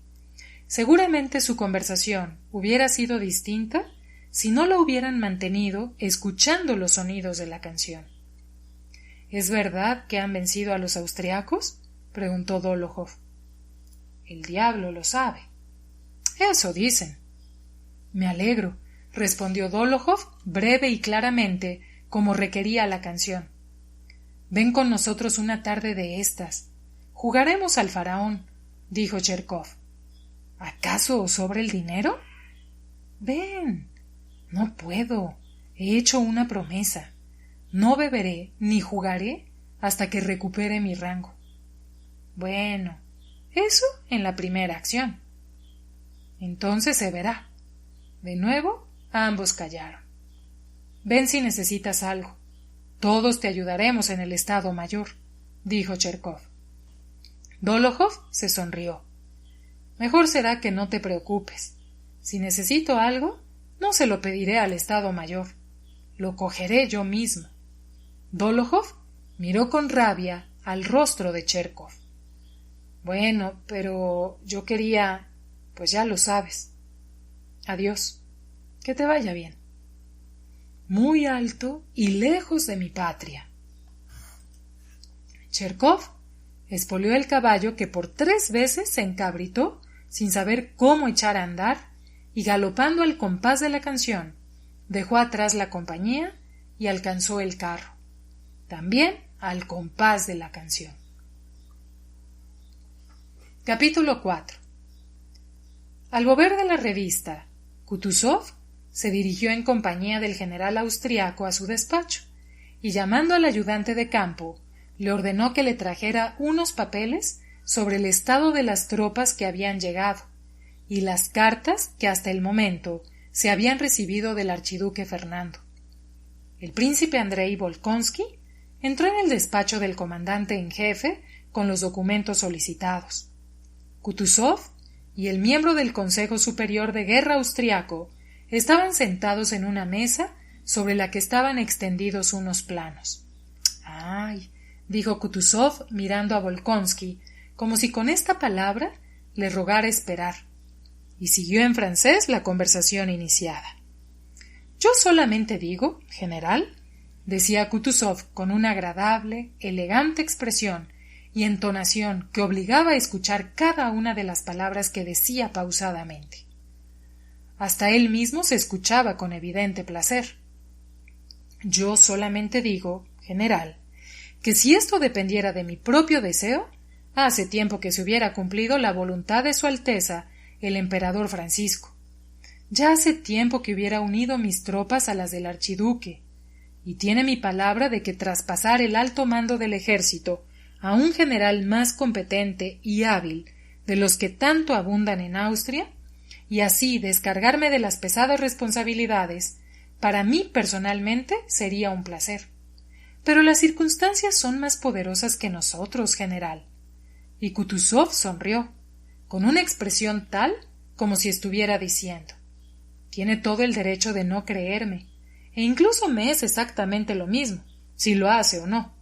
Seguramente su conversación hubiera sido distinta si no la hubieran mantenido escuchando los sonidos de la canción. ¿Es verdad que han vencido a los austriacos? Preguntó Dólokhov. El diablo lo sabe. Eso dicen. Me alegro, respondió Dólokhov breve y claramente, como requería la canción. Ven con nosotros una tarde de estas. Jugaremos al faraón, dijo Cherkov. ¿Acaso os sobra el dinero? Ven. No puedo. He hecho una promesa. No beberé ni jugaré hasta que recupere mi rango. Bueno, eso en la primera acción. Entonces se verá. De nuevo, ambos callaron. Ven si necesitas algo. Todos te ayudaremos en el Estado Mayor, dijo Cherkov. Dólokhov se sonrió. Mejor será que no te preocupes. Si necesito algo, no se lo pediré al Estado Mayor. Lo cogeré yo mismo. Dólokhov miró con rabia al rostro de Cherkov. Bueno, pero yo quería... Pues ya lo sabes. Adiós. Que te vaya bien. Muy alto y lejos de mi patria. Cherkov espoleó el caballo que por 3 veces se encabritó sin saber cómo echar a andar y galopando al compás de la canción dejó atrás la compañía y alcanzó el carro, también al compás de la canción. Capítulo 4. Al volver de la revista, Kutuzov se dirigió en compañía del general austriaco a su despacho y llamando al ayudante de campo le ordenó que le trajera unos papeles sobre el estado de las tropas que habían llegado y las cartas que hasta el momento se habían recibido del archiduque Fernando. El príncipe Andrei Volkonsky entró en el despacho del comandante en jefe con los documentos solicitados. Kutuzov y el miembro del Consejo Superior de Guerra austriaco estaban sentados en una mesa sobre la que estaban extendidos unos planos. «Ay», dijo Kutuzov mirando a Volkonsky, como si con esta palabra le rogara esperar, y siguió en francés la conversación iniciada. «Yo solamente digo, general», decía Kutuzov con una agradable, elegante expresión y entonación que obligaba a escuchar cada una de las palabras que decía pausadamente. Hasta él mismo se escuchaba con evidente placer. «Yo solamente digo, general, que si esto dependiera de mi propio deseo, hace tiempo que se hubiera cumplido la voluntad de Su Alteza, el emperador Francisco. Ya hace tiempo que hubiera unido mis tropas a las del archiduque, y tiene mi palabra de que tras pasar el alto mando del ejército a un general más competente y hábil de los que tanto abundan en Austria, y así descargarme de las pesadas responsabilidades, para mí personalmente sería un placer. Pero las circunstancias son más poderosas que nosotros, general». Y Kutuzov sonrió, con una expresión tal como si estuviera diciendo: «Tiene todo el derecho de no creerme, e incluso me es exactamente lo mismo, si lo hace o no,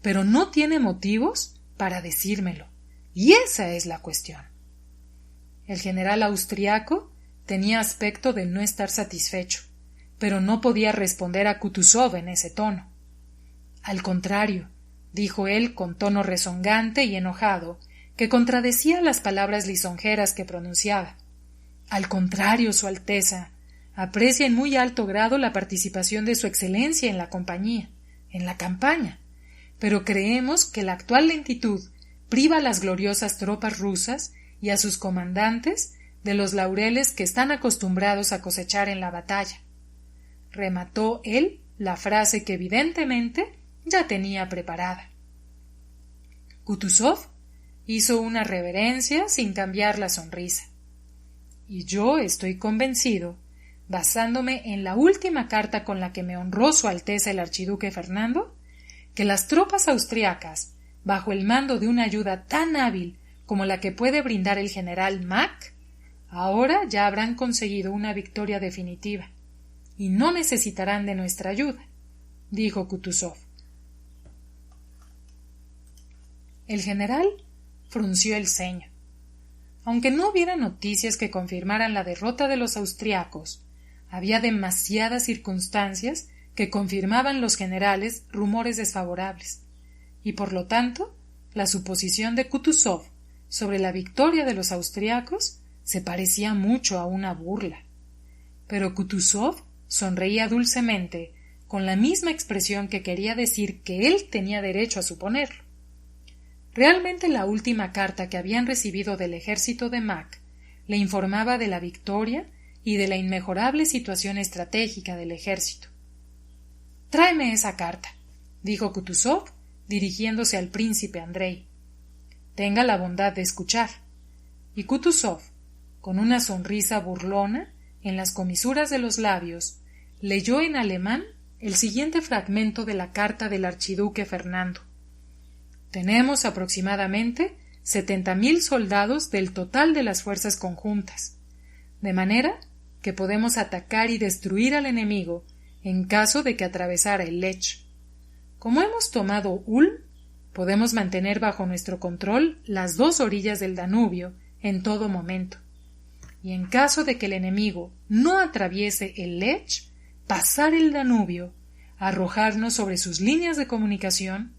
pero no tiene motivos para decírmelo, y esa es la cuestión». El general austriaco tenía aspecto de no estar satisfecho, pero no podía responder a Kutuzov en ese tono. «Al contrario», dijo él con tono rezongante y enojado, que contradecía las palabras lisonjeras que pronunciaba. «Al contrario, Su Alteza, aprecia en muy alto grado la participación de Su Excelencia en la compañía, en la campaña, pero creemos que la actual lentitud priva a las gloriosas tropas rusas y a sus comandantes de los laureles que están acostumbrados a cosechar en la batalla. Remató él la frase que evidentemente ya tenía preparada. Kutuzov hizo una reverencia sin cambiar la sonrisa. Y yo estoy convencido, basándome en la última carta con la que me honró Su Alteza el Archiduque Fernando, que las tropas austriacas, bajo el mando de una ayuda tan hábil como la que puede brindar el general Mack, ahora ya habrán conseguido una victoria definitiva y no necesitarán de nuestra ayuda, dijo Kutuzov. El general frunció el ceño. Aunque no hubiera noticias que confirmaran la derrota de los austriacos, había demasiadas circunstancias que confirmaban los generales rumores desfavorables, y por lo tanto, la suposición de Kutuzov sobre la victoria de los austriacos se parecía mucho a una burla. Pero Kutuzov sonreía dulcemente, con la misma expresión que quería decir que él tenía derecho a suponerlo. Realmente la última carta que habían recibido del ejército de Mack le informaba de la victoria y de la inmejorable situación estratégica del ejército. «Tráeme esa carta», dijo Kutuzov, dirigiéndose al príncipe Andrei. «Tenga la bondad de escuchar». Y Kutuzov, con una sonrisa burlona en las comisuras de los labios, leyó en alemán el siguiente fragmento de la carta del archiduque Fernando. «Tenemos aproximadamente 70.000 soldados del total de las fuerzas conjuntas, de manera que podemos atacar y destruir al enemigo en caso de que atravesara el Lech. Como hemos tomado Ulm, podemos mantener bajo nuestro control las dos orillas del Danubio en todo momento, y en caso de que el enemigo no atraviese el Lech, pasar el Danubio, arrojarnos sobre sus líneas de comunicación,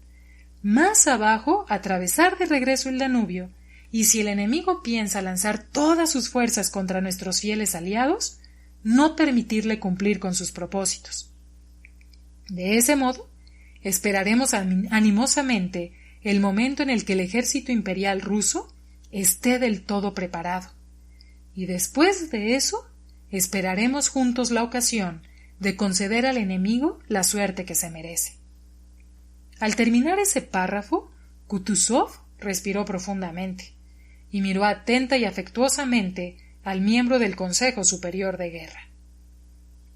más abajo atravesar de regreso el Danubio, y si el enemigo piensa lanzar todas sus fuerzas contra nuestros fieles aliados, no permitirle cumplir con sus propósitos. De ese modo, esperaremos animosamente el momento en el que el ejército imperial ruso esté del todo preparado, y después de eso esperaremos juntos la ocasión de conceder al enemigo la suerte que se merece. Al terminar ese párrafo, Kutuzov respiró profundamente y miró atenta y afectuosamente al miembro del Consejo Superior de Guerra.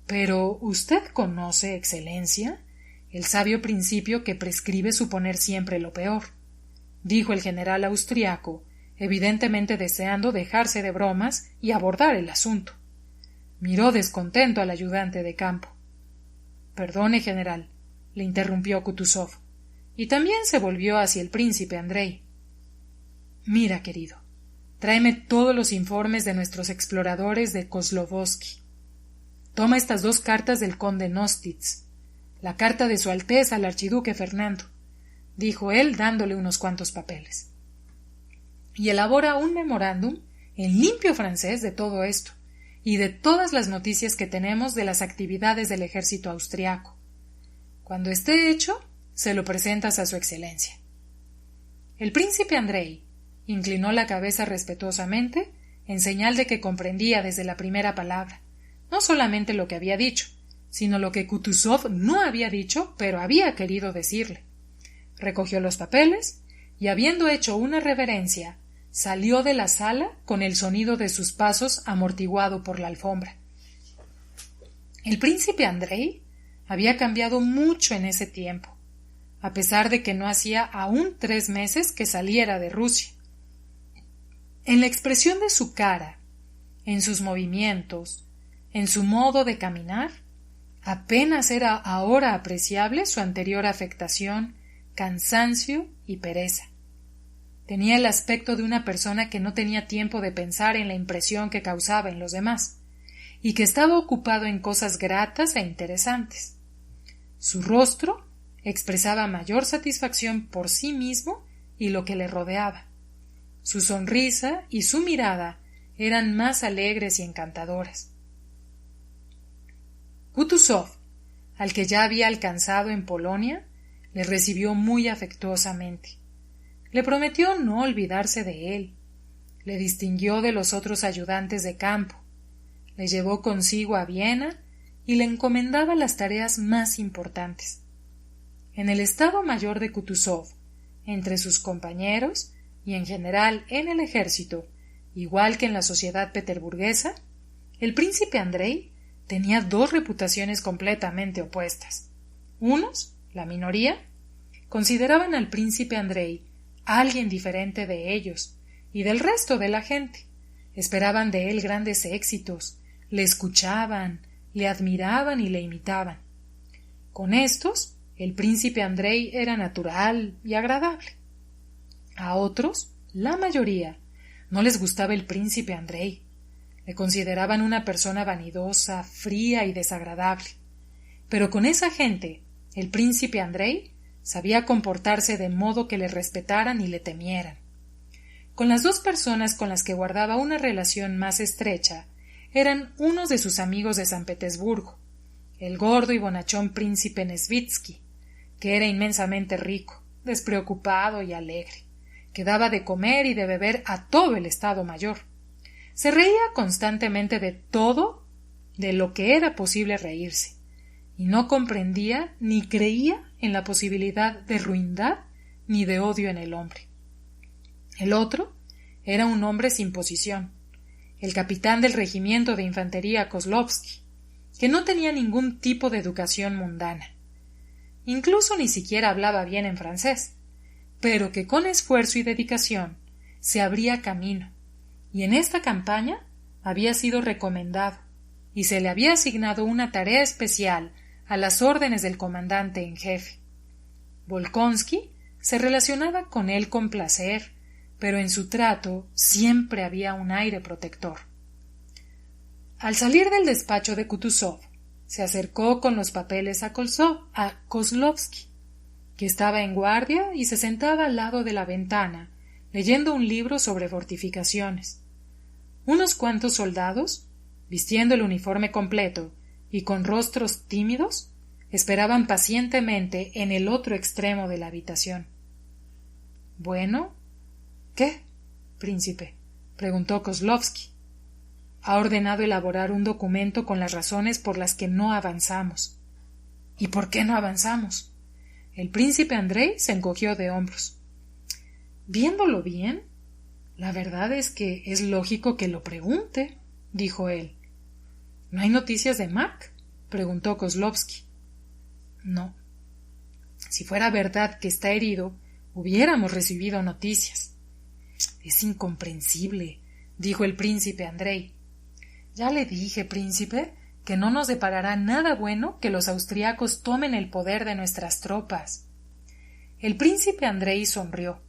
«Pero usted conoce, Excelencia, el sabio principio que prescribe suponer siempre lo peor», dijo el general austriaco, evidentemente deseando dejarse de bromas y abordar el asunto. Miró descontento al ayudante de campo. «Perdone, general», le interrumpió Kutuzov, y también se volvió hacia el príncipe Andrei. «Mira, querido, tráeme todos los informes de nuestros exploradores de Kozlovsky. Toma estas dos cartas del conde Nostitz, la carta de Su Alteza al archiduque Fernando», dijo él dándole unos cuantos papeles. «Y elabora un memorándum en limpio francés de todo esto y de todas las noticias que tenemos de las actividades del ejército austriaco. Cuando esté hecho, se lo presentas a su excelencia». El príncipe Andrei inclinó la cabeza respetuosamente en señal de que comprendía desde la primera palabra, no solamente lo que había dicho, sino lo que Kutuzov no había dicho, pero había querido decirle. Recogió los papeles y, habiendo hecho una reverencia, salió de la sala con el sonido de sus pasos amortiguado por la alfombra. El príncipe Andrei había cambiado mucho en ese tiempo, a pesar de que no hacía aún 3 meses que saliera de Rusia. En la expresión de su cara, en sus movimientos, en su modo de caminar, apenas era ahora apreciable su anterior afectación, cansancio y pereza. Tenía el aspecto de una persona que no tenía tiempo de pensar en la impresión que causaba en los demás, y que estaba ocupado en cosas gratas e interesantes. Su rostro expresaba mayor satisfacción por sí mismo y lo que le rodeaba. Su sonrisa y su mirada eran más alegres y encantadoras. Kutuzov, al que ya había alcanzado en Polonia, le recibió muy afectuosamente. Le prometió no olvidarse de él, le distinguió de los otros ayudantes de campo, le llevó consigo a Viena y le encomendaba las tareas más importantes. En el Estado Mayor de Kutuzov, entre sus compañeros y en general en el ejército, igual que en la sociedad peterburguesa, el príncipe Andrei tenía dos reputaciones completamente opuestas. Unos, la minoría, consideraban al príncipe Andrei alguien diferente de ellos y del resto de la gente. Esperaban de él grandes éxitos, le escuchaban, le admiraban y le imitaban. Con estos, el príncipe Andrei era natural y agradable. A otros, la mayoría, no les gustaba el príncipe Andrei. Le consideraban una persona vanidosa, fría y desagradable. Pero con esa gente, el príncipe Andrei sabía comportarse de modo que le respetaran y le temieran. Con las dos personas con las que guardaba una relación más estrecha eran unos de sus amigos de San Petersburgo, el gordo y bonachón príncipe Nesvitsky, que era inmensamente rico, despreocupado y alegre, que daba de comer y de beber a todo el Estado Mayor. Se reía constantemente de todo de lo que era posible reírse, y no comprendía ni creía en la posibilidad de ruindad ni de odio en el hombre. El otro era un hombre sin posición, el capitán del regimiento de infantería Kozlovsky, que no tenía ningún tipo de educación mundana. Incluso ni siquiera hablaba bien en francés, pero que con esfuerzo y dedicación se abría camino, y en esta campaña había sido recomendado, y se le había asignado una tarea especial a las órdenes del comandante en jefe. Volkonsky se relacionaba con él con placer, pero en su trato siempre había un aire protector. Al salir del despacho de Kutuzov, se acercó con los papeles a Kozlovsky, que estaba en guardia y se sentaba al lado de la ventana, leyendo un libro sobre fortificaciones. Unos cuantos soldados, vistiendo el uniforme completo y con rostros tímidos, esperaban pacientemente en el otro extremo de la habitación. —Bueno, ¿qué, príncipe? —preguntó Kozlovsky. Ha ordenado elaborar un documento con las razones por las que no avanzamos. —¿Y por qué no avanzamos? El príncipe Andrei se encogió de hombros. —Viéndolo bien, la verdad es que es lógico que lo pregunte —dijo él. —¿No hay noticias de Mack? —preguntó Kozlovsky. —No. Si fuera verdad que está herido, hubiéramos recibido noticias. —Es incomprensible —dijo el príncipe Andrei. —Ya le dije, príncipe, que no nos deparará nada bueno que los austriacos tomen el poder de nuestras tropas. El príncipe Andrei sonrió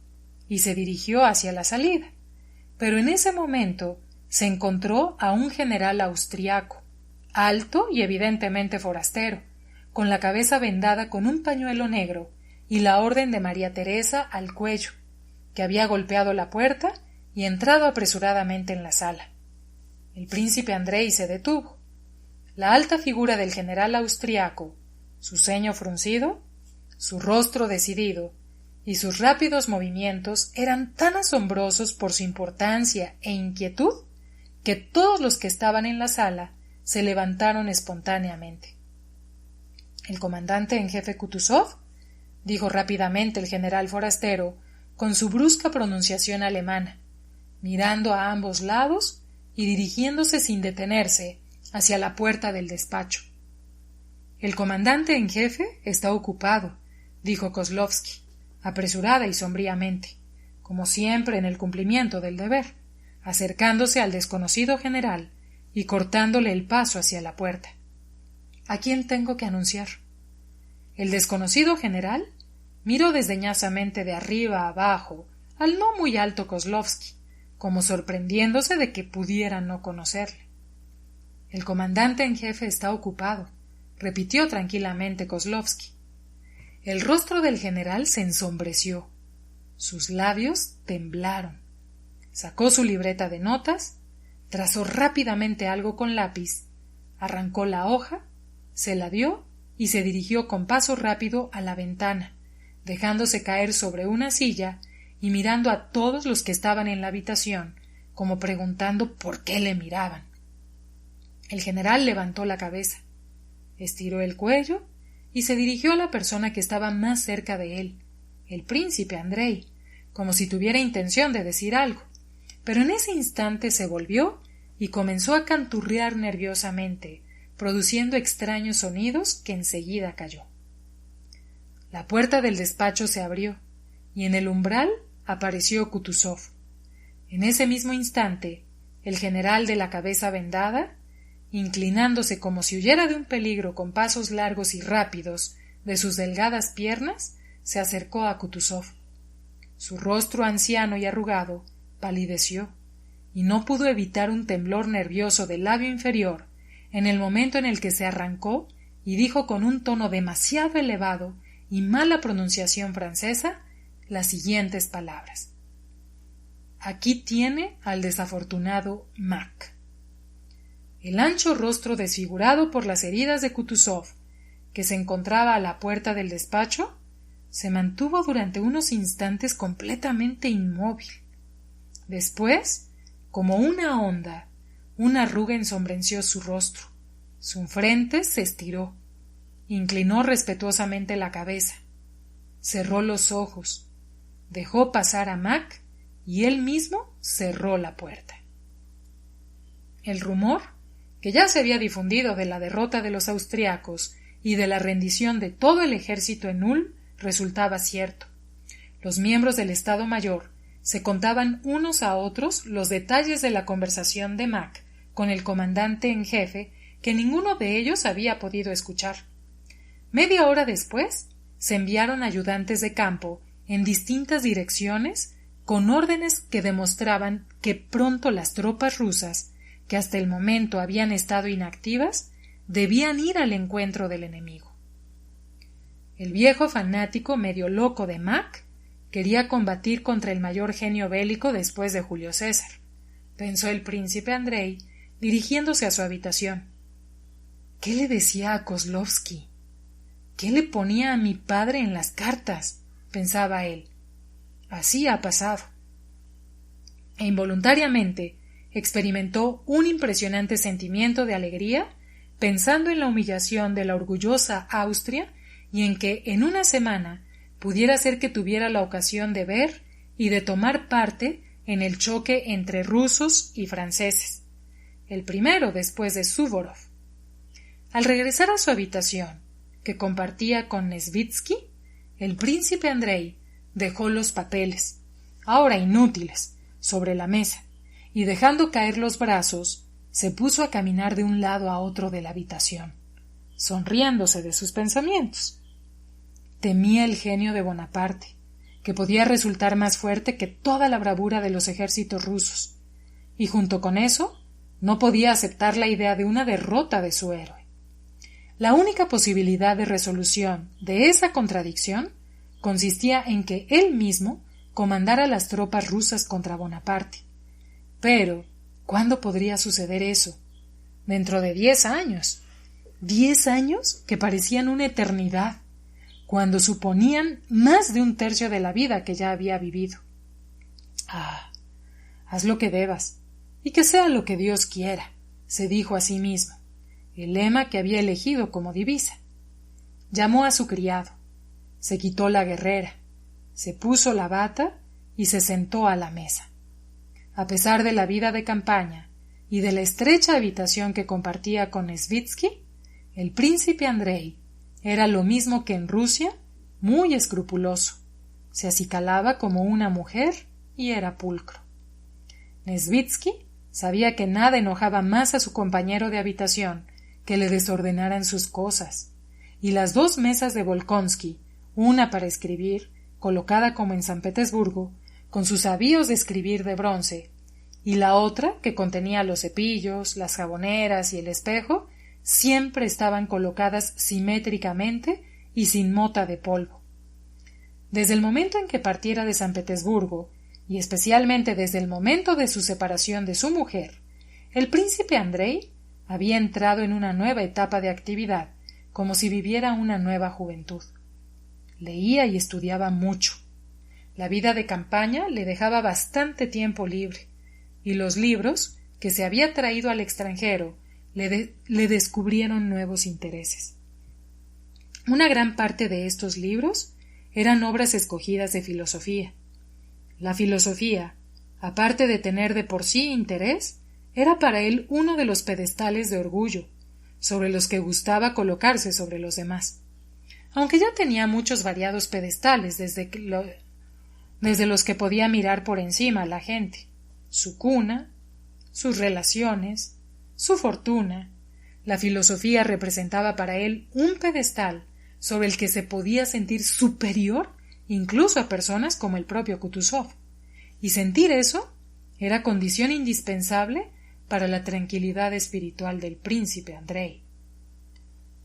y se dirigió hacia la salida, pero en ese momento se encontró a un general austriaco, alto y evidentemente forastero, con la cabeza vendada con un pañuelo negro y la orden de María Teresa al cuello, que había golpeado la puerta y entrado apresuradamente en la sala. El príncipe Andrei se detuvo. La alta figura del general austriaco, su ceño fruncido, su rostro decidido y sus rápidos movimientos eran tan asombrosos por su importancia e inquietud que todos los que estaban en la sala se levantaron espontáneamente. —¿El comandante en jefe Kutuzov? —dijo rápidamente el general forastero con su brusca pronunciación alemana, mirando a ambos lados y dirigiéndose sin detenerse hacia la puerta del despacho. —El comandante en jefe está ocupado —dijo Kozlovsky, apresurada y sombríamente, como siempre en el cumplimiento del deber, acercándose al desconocido general y cortándole el paso hacia la puerta. —¿A quién tengo que anunciar? El desconocido general miró desdeñosamente de arriba a abajo al no muy alto Kozlovsky, como sorprendiéndose de que pudiera no conocerle. —El comandante en jefe está ocupado —repitió tranquilamente Kozlovsky. El rostro del general se ensombreció. Sus labios temblaron. Sacó su libreta de notas, trazó rápidamente algo con lápiz, arrancó la hoja, se la dio y se dirigió con paso rápido a la ventana, dejándose caer sobre una silla y mirando a todos los que estaban en la habitación como preguntando por qué le miraban. El general levantó la cabeza, estiró el cuello y se dirigió a la persona que estaba más cerca de él, el príncipe Andrei, como si tuviera intención de decir algo, pero en ese instante se volvió y comenzó a canturrear nerviosamente, produciendo extraños sonidos que enseguida calló. La puerta del despacho se abrió y en el umbral apareció Kutuzov. En ese mismo instante, el general de la cabeza vendada, inclinándose como si huyera de un peligro con pasos largos y rápidos de sus delgadas piernas, se acercó a Kutuzov. Su rostro anciano y arrugado palideció, y no pudo evitar un temblor nervioso del labio inferior en el momento en el que se arrancó y dijo con un tono demasiado elevado y mala pronunciación francesa las siguientes palabras: «Aquí tiene al desafortunado Mack». El ancho rostro desfigurado por las heridas de Kutuzov, que se encontraba a la puerta del despacho, se mantuvo durante unos instantes completamente inmóvil. Después, como una onda, una arruga ensombreció su rostro. Su frente se estiró. Inclinó respetuosamente la cabeza. Cerró los ojos. Dejó pasar a Mack y él mismo cerró la puerta. El rumor, que ya se había difundido de la derrota de los austriacos y de la rendición de todo el ejército en Ulm, resultaba cierto. Los miembros del Estado Mayor se contaban unos a otros los detalles de la conversación de Mack con el comandante en jefe que ninguno de ellos había podido escuchar. Media hora después se enviaron ayudantes de campo en distintas direcciones con órdenes que demostraban que pronto las tropas rusas, que hasta el momento habían estado inactivas, debían ir al encuentro del enemigo. El viejo fanático medio loco de Mack quería combatir contra el mayor genio bélico después de Julio César, pensó el príncipe Andrei, dirigiéndose a su habitación. ¿Qué le decía a Kozlovsky? ¿Qué le ponía a mi padre en las cartas? Pensaba él. Así ha pasado. E involuntariamente experimentó un impresionante sentimiento de alegría pensando en la humillación de la orgullosa Austria y en que en una semana pudiera ser que tuviera la ocasión de ver y de tomar parte en el choque entre rusos y franceses, el primero después de Suvórov. Al regresar a su habitación, que compartía con Nesvitsky, el príncipe Andrei dejó los papeles, ahora inútiles, sobre la mesa, y dejando caer los brazos, se puso a caminar de un lado a otro de la habitación, sonriéndose de sus pensamientos. Temía el genio de Bonaparte, que podía resultar más fuerte que toda la bravura de los ejércitos rusos, y junto con eso no podía aceptar la idea de una derrota de su héroe. La única posibilidad de resolución de esa contradicción consistía en que él mismo comandara las tropas rusas contra Bonaparte. Pero, ¿cuándo podría suceder eso? Dentro de 10 años. 10 años que parecían una eternidad, cuando suponían más de un tercio de la vida que ya había vivido. Ah, haz lo que debas, y que sea lo que Dios quiera, se dijo a sí mismo, el lema que había elegido como divisa. Llamó a su criado, se quitó la guerrera, se puso la bata y se sentó a la mesa. A pesar de la vida de campaña y de la estrecha habitación que compartía con Nesvitsky, el príncipe Andrei era lo mismo que en Rusia, muy escrupuloso. Se acicalaba como una mujer y era pulcro. Nesvitsky sabía que nada enojaba más a su compañero de habitación que le desordenaran sus cosas, y las 2 mesas de Volkonsky, una para escribir, colocada como en San Petersburgo, con sus avíos de escribir de bronce, y la otra, que contenía los cepillos, las jaboneras y el espejo, siempre estaban colocadas simétricamente y sin mota de polvo. Desde el momento en que partiera de San Petersburgo, y especialmente desde el momento de su separación de su mujer, el príncipe Andrei había entrado en una nueva etapa de actividad, como si viviera una nueva juventud. Leía y estudiaba mucho. La vida de campaña le dejaba bastante tiempo libre, y los libros que se había traído al extranjero le descubrieron nuevos intereses. Una gran parte de estos libros eran obras escogidas de filosofía. La filosofía, aparte de tener de por sí interés, era para él uno de los pedestales de orgullo, sobre los que gustaba colocarse sobre los demás. Aunque ya tenía muchos variados pedestales desde los que podía mirar por encima a la gente, su cuna, sus relaciones, su fortuna, la filosofía representaba para él un pedestal sobre el que se podía sentir superior incluso a personas como el propio Kutuzov, y sentir eso era condición indispensable para la tranquilidad espiritual del príncipe Andrei.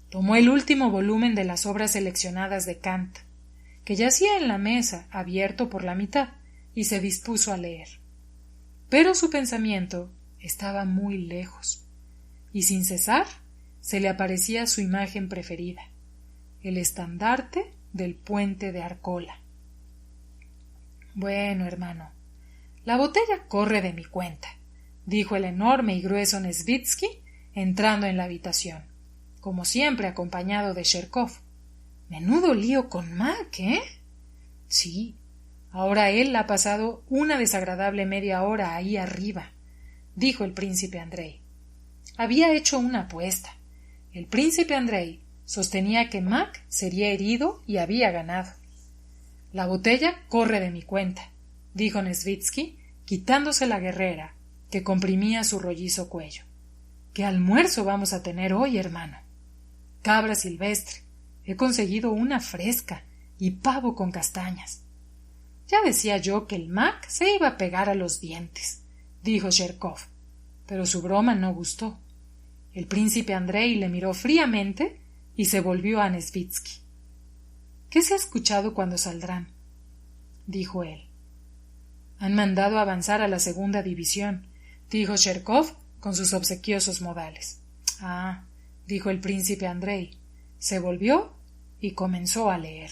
Tomó el último volumen de las obras seleccionadas de Kant, que yacía en la mesa, abierto por la mitad, y se dispuso a leer. Pero su pensamiento estaba muy lejos, y sin cesar se le aparecía su imagen preferida, el estandarte del puente de Arcola. Bueno, hermano, la botella corre de mi cuenta, dijo el enorme y grueso Nesvitsky, entrando en la habitación, como siempre acompañado de Cherkov. Menudo lío con Mac, ¿eh? Sí, ahora él ha pasado una desagradable media hora ahí arriba, dijo el príncipe Andrei. Había hecho una apuesta. El príncipe Andrei sostenía que Mac sería herido y había ganado. La botella corre de mi cuenta, dijo Nesvitsky, quitándose la guerrera que comprimía su rollizo cuello. ¿Qué almuerzo vamos a tener hoy, hermano? Cabra silvestre. He conseguido una fresca y pavo con castañas. Ya decía yo que el Mac se iba a pegar a los dientes, dijo Cherkov, pero su broma no gustó. El príncipe Andrei le miró fríamente y se volvió a Nesvitsky. ¿Qué se ha escuchado cuando saldrán?, dijo él. Han mandado avanzar a la segunda división, dijo Cherkov con sus obsequiosos modales. Ah, dijo el príncipe Andrei. Se volvió y comenzó a leer.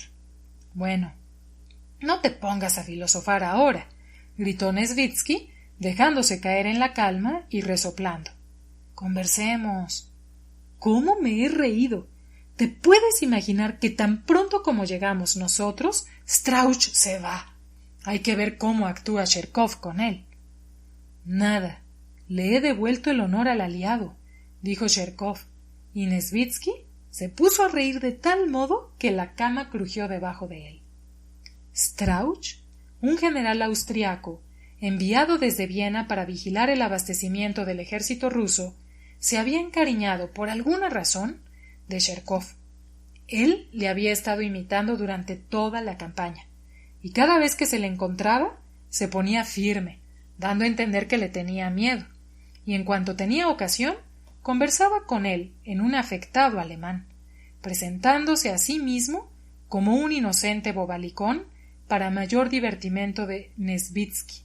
Bueno, no te pongas a filosofar ahora, gritó Nesvitsky, dejándose caer en la calma y resoplando. Conversemos. ¿Cómo me he reído? ¿Te puedes imaginar que tan pronto como llegamos nosotros, Strauch se va? Hay que ver cómo actúa Cherkov con él. Nada, le he devuelto el honor al aliado, dijo Cherkov, y Nesvitsky se puso a reír de tal modo que la cama crujió debajo de él. Strauch, un general austriaco, enviado desde Viena para vigilar el abastecimiento del ejército ruso, se había encariñado, por alguna razón, de Cherkov. Él le había estado imitando durante toda la campaña, y cada vez que se le encontraba, se ponía firme, dando a entender que le tenía miedo, y en cuanto tenía ocasión, conversaba con él en un afectado alemán, presentándose a sí mismo como un inocente bobalicón para mayor divertimento de Nesvitsky.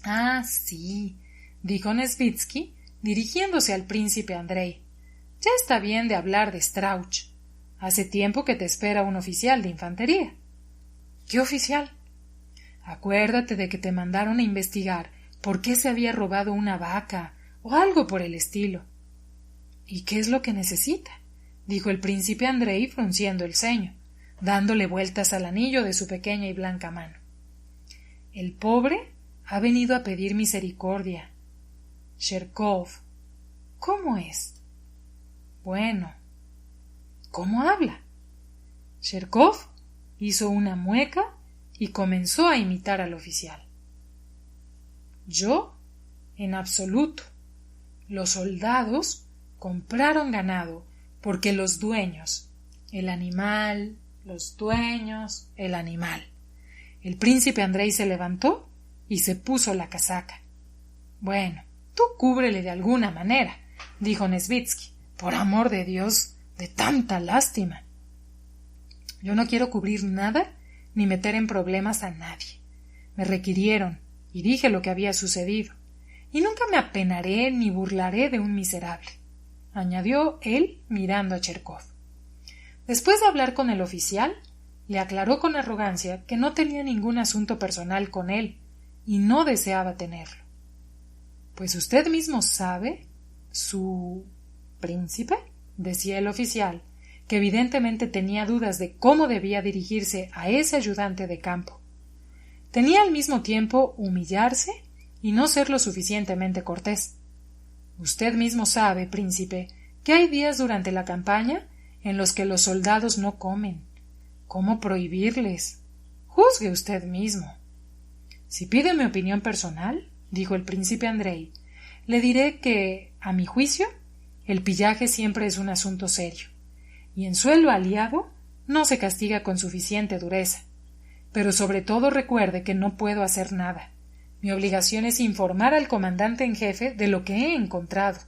Ah, sí, dijo Nesvitsky, dirigiéndose al príncipe Andrei. Ya está bien de hablar de Strauch. Hace tiempo que te espera un oficial de infantería. ¿Qué oficial? Acuérdate de que te mandaron a investigar por qué se había robado una vaca o algo por el estilo. ¿Y qué es lo que necesita?, dijo el príncipe Andrei frunciendo el ceño, dándole vueltas al anillo de su pequeña y blanca mano. El pobre ha venido a pedir misericordia. Cherkov, ¿cómo es? Bueno, ¿cómo habla? Cherkov hizo una mueca y comenzó a imitar al oficial. Yo, en absoluto. Los soldados compraron ganado porque los dueños, el animal, los dueños, el animal. El príncipe Andrei se levantó y se puso la casaca. Bueno, tú cúbrele de alguna manera, dijo Nesvitsky. Por amor de Dios, de tanta lástima. Yo no quiero cubrir nada ni meter en problemas a nadie. Me requirieron y dije lo que había sucedido, y nunca me apenaré ni burlaré de un miserable, añadió él mirando a Cherkov. Después de hablar con el oficial, le aclaró con arrogancia que no tenía ningún asunto personal con él y no deseaba tenerlo. Pues usted mismo sabe, su príncipe, decía el oficial, que evidentemente tenía dudas de cómo debía dirigirse a ese ayudante de campo. Tenía al mismo tiempo humillarse y no ser lo suficientemente cortés. Usted mismo sabe, príncipe, que hay días durante la campaña en los que los soldados no comen. ¿Cómo prohibirles? Juzgue usted mismo. Si pide mi opinión personal, dijo el príncipe Andrei, le diré que, a mi juicio, el pillaje siempre es un asunto serio, y en suelo aliado no se castiga con suficiente dureza. Pero sobre todo recuerde que no puedo hacer nada. Mi obligación es informar al comandante en jefe de lo que he encontrado.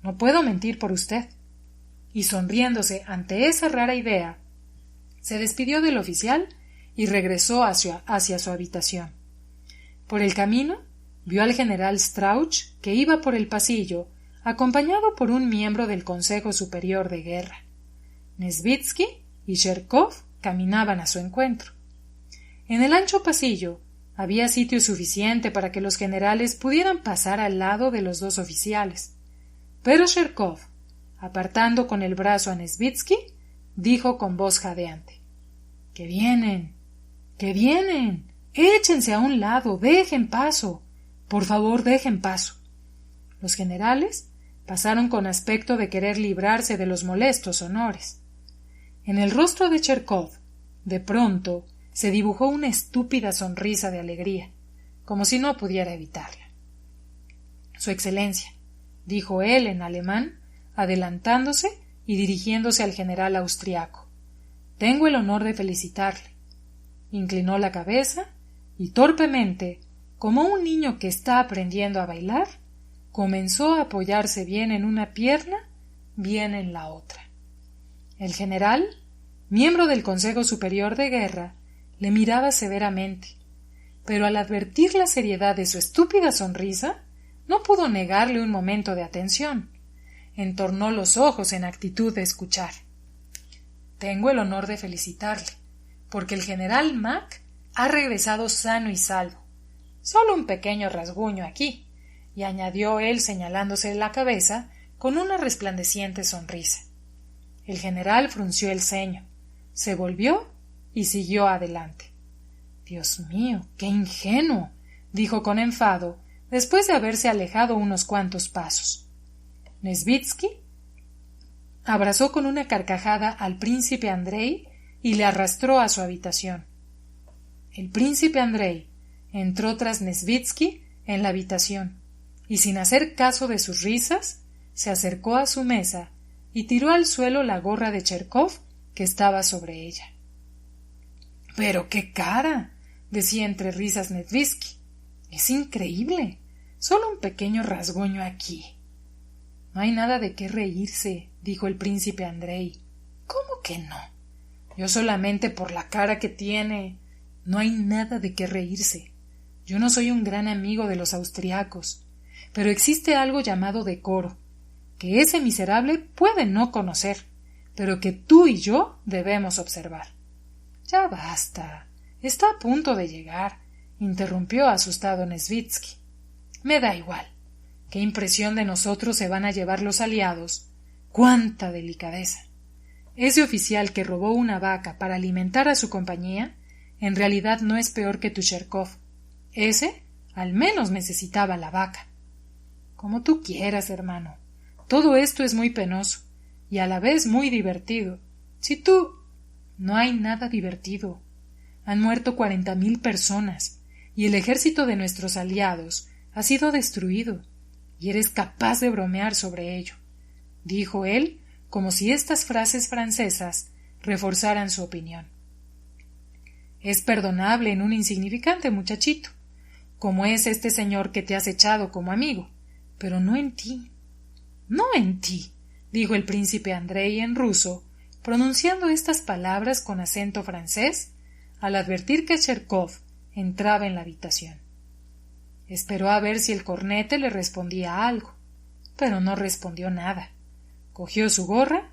No puedo mentir por usted. Y sonriéndose ante esa rara idea, se despidió del oficial y regresó hacia su habitación. Por el camino, vio al general Strauch, que iba por el pasillo, acompañado por un miembro del Consejo Superior de Guerra. Nesvitsky y Cherkov caminaban a su encuentro. En el ancho pasillo había sitio suficiente para que los generales pudieran pasar al lado de los dos oficiales. Pero Cherkov, apartando con el brazo a Nesvitsky, dijo con voz jadeante: —¡Que vienen! ¡Que vienen! ¡Échense a un lado! ¡Dejen paso! Por favor, dejen paso. Los generales pasaron con aspecto de querer librarse de los molestos honores. En el rostro de Cherkov, de pronto, se dibujó una estúpida sonrisa de alegría, como si no pudiera evitarla. Su Excelencia, dijo él en alemán, adelantándose y dirigiéndose al general austriaco, tengo el honor de felicitarle. Inclinó la cabeza y torpemente, como un niño que está aprendiendo a bailar, comenzó a apoyarse bien en una pierna, bien en la otra. El general, miembro del Consejo Superior de Guerra, le miraba severamente, pero al advertir la seriedad de su estúpida sonrisa, no pudo negarle un momento de atención. Entornó los ojos en actitud de escuchar. Tengo el honor de felicitarle, porque el general Mack ha regresado sano y salvo. Solo un pequeño rasguño aquí, y añadió él señalándose la cabeza con una resplandeciente sonrisa. El general frunció el ceño, se volvió y siguió adelante. Dios mío, qué ingenuo, dijo con enfado, después de haberse alejado unos cuantos pasos. Nesvitsky abrazó con una carcajada al príncipe Andrei y le arrastró a su habitación. El príncipe Andrei entró tras Nesvitsky en la habitación y, sin hacer caso de sus risas, se acercó a su mesa y tiró al suelo la gorra de Cherkov que estaba sobre ella. —¡Pero qué cara! —decía entre risas Nesvitsky. —Es increíble. Solo un pequeño rasguño aquí. —No hay nada de qué reírse —dijo el príncipe Andrei. —¿Cómo que no? Yo solamente por la cara que tiene. No hay nada de qué reírse. Yo no soy un gran amigo de los austriacos, pero existe algo llamado decoro, que ese miserable puede no conocer, pero que tú y yo debemos observar. —Ya basta. Está a punto de llegar —interrumpió asustado Nesvitsky. —Me da igual. ¿Qué impresión de nosotros se van a llevar los aliados? ¡Cuánta delicadeza! Ese oficial que robó una vaca para alimentar a su compañía en realidad no es peor que tu Cherkov. Ese al menos necesitaba la vaca. Como tú quieras, hermano. Todo esto es muy penoso y a la vez muy divertido. Si tú... No hay nada divertido. Han muerto 40,000 personas y el ejército de nuestros aliados ha sido destruido, y eres capaz de bromear sobre ello, dijo él, como si estas frases francesas reforzaran su opinión. Es perdonable en un insignificante muchachito, como es este señor que te has echado como amigo, pero no en ti. No en ti, dijo el príncipe Andrei en ruso, pronunciando estas palabras con acento francés, al advertir que Cherkov entraba en la habitación. Esperó a ver si el cornete le respondía algo, pero no respondió nada. Cogió su gorra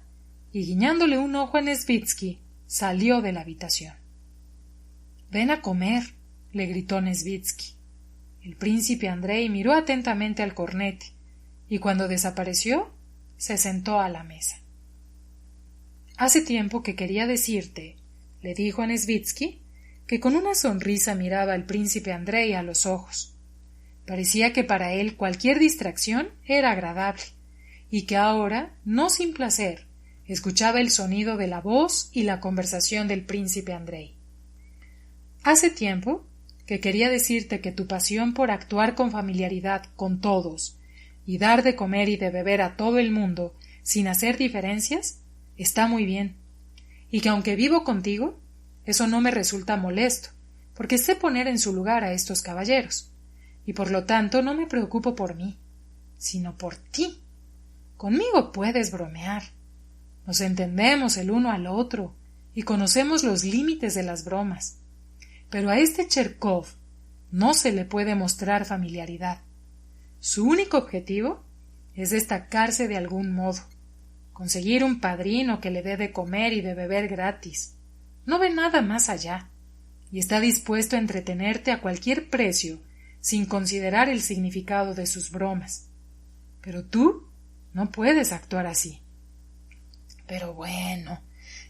y, guiñándole un ojo a Nesvitsky, salió de la habitación. —Ven a comer —le gritó Nesvitsky. El príncipe Andrei miró atentamente al cornete y cuando desapareció se sentó a la mesa. Hace tiempo que quería decirte, le dijo a Nesvitsky, que con una sonrisa miraba al príncipe Andrei a los ojos. Parecía que para él cualquier distracción era agradable, y que ahora, no sin placer, escuchaba el sonido de la voz y la conversación del príncipe Andrei. Hace tiempo que quería decirte que tu pasión por actuar con familiaridad con todos y dar de comer y de beber a todo el mundo sin hacer diferencias está muy bien, y que aunque vivo contigo, eso no me resulta molesto, porque sé poner en su lugar a estos caballeros, y por lo tanto no me preocupo por mí, sino por ti. Conmigo puedes bromear. Nos entendemos el uno al otro y conocemos los límites de las bromas. Pero a este Cherkov no se le puede mostrar familiaridad. Su único objetivo es destacarse de algún modo, conseguir un padrino que le dé de comer y de beber gratis. No ve nada más allá, y está dispuesto a entretenerte a cualquier precio, sin considerar el significado de sus bromas. Pero tú no puedes actuar así. Pero bueno,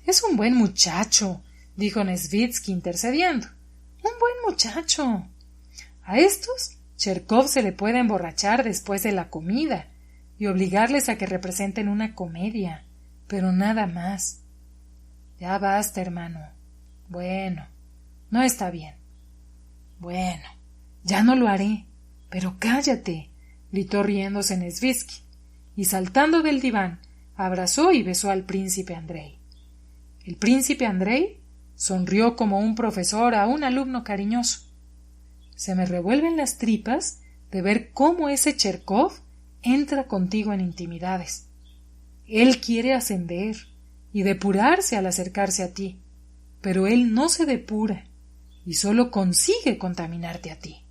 es un buen muchacho, dijo Nesvitsky intercediendo. Un buen muchacho. A estos Cherkov se le puede emborrachar después de la comida y obligarles a que representen una comedia, pero nada más. Ya basta, hermano. Bueno, no está bien. Bueno, ya no lo haré. Pero cállate, gritó riéndose Nesvitsky, y saltando del diván, abrazó y besó al príncipe Andrei. El príncipe Andrei sonrió como un profesor a un alumno cariñoso. Se me revuelven las tripas de ver cómo ese Cherkov entra contigo en intimidades. Él quiere ascender y depurarse al acercarse a ti, pero él no se depura y solo consigue contaminarte a ti.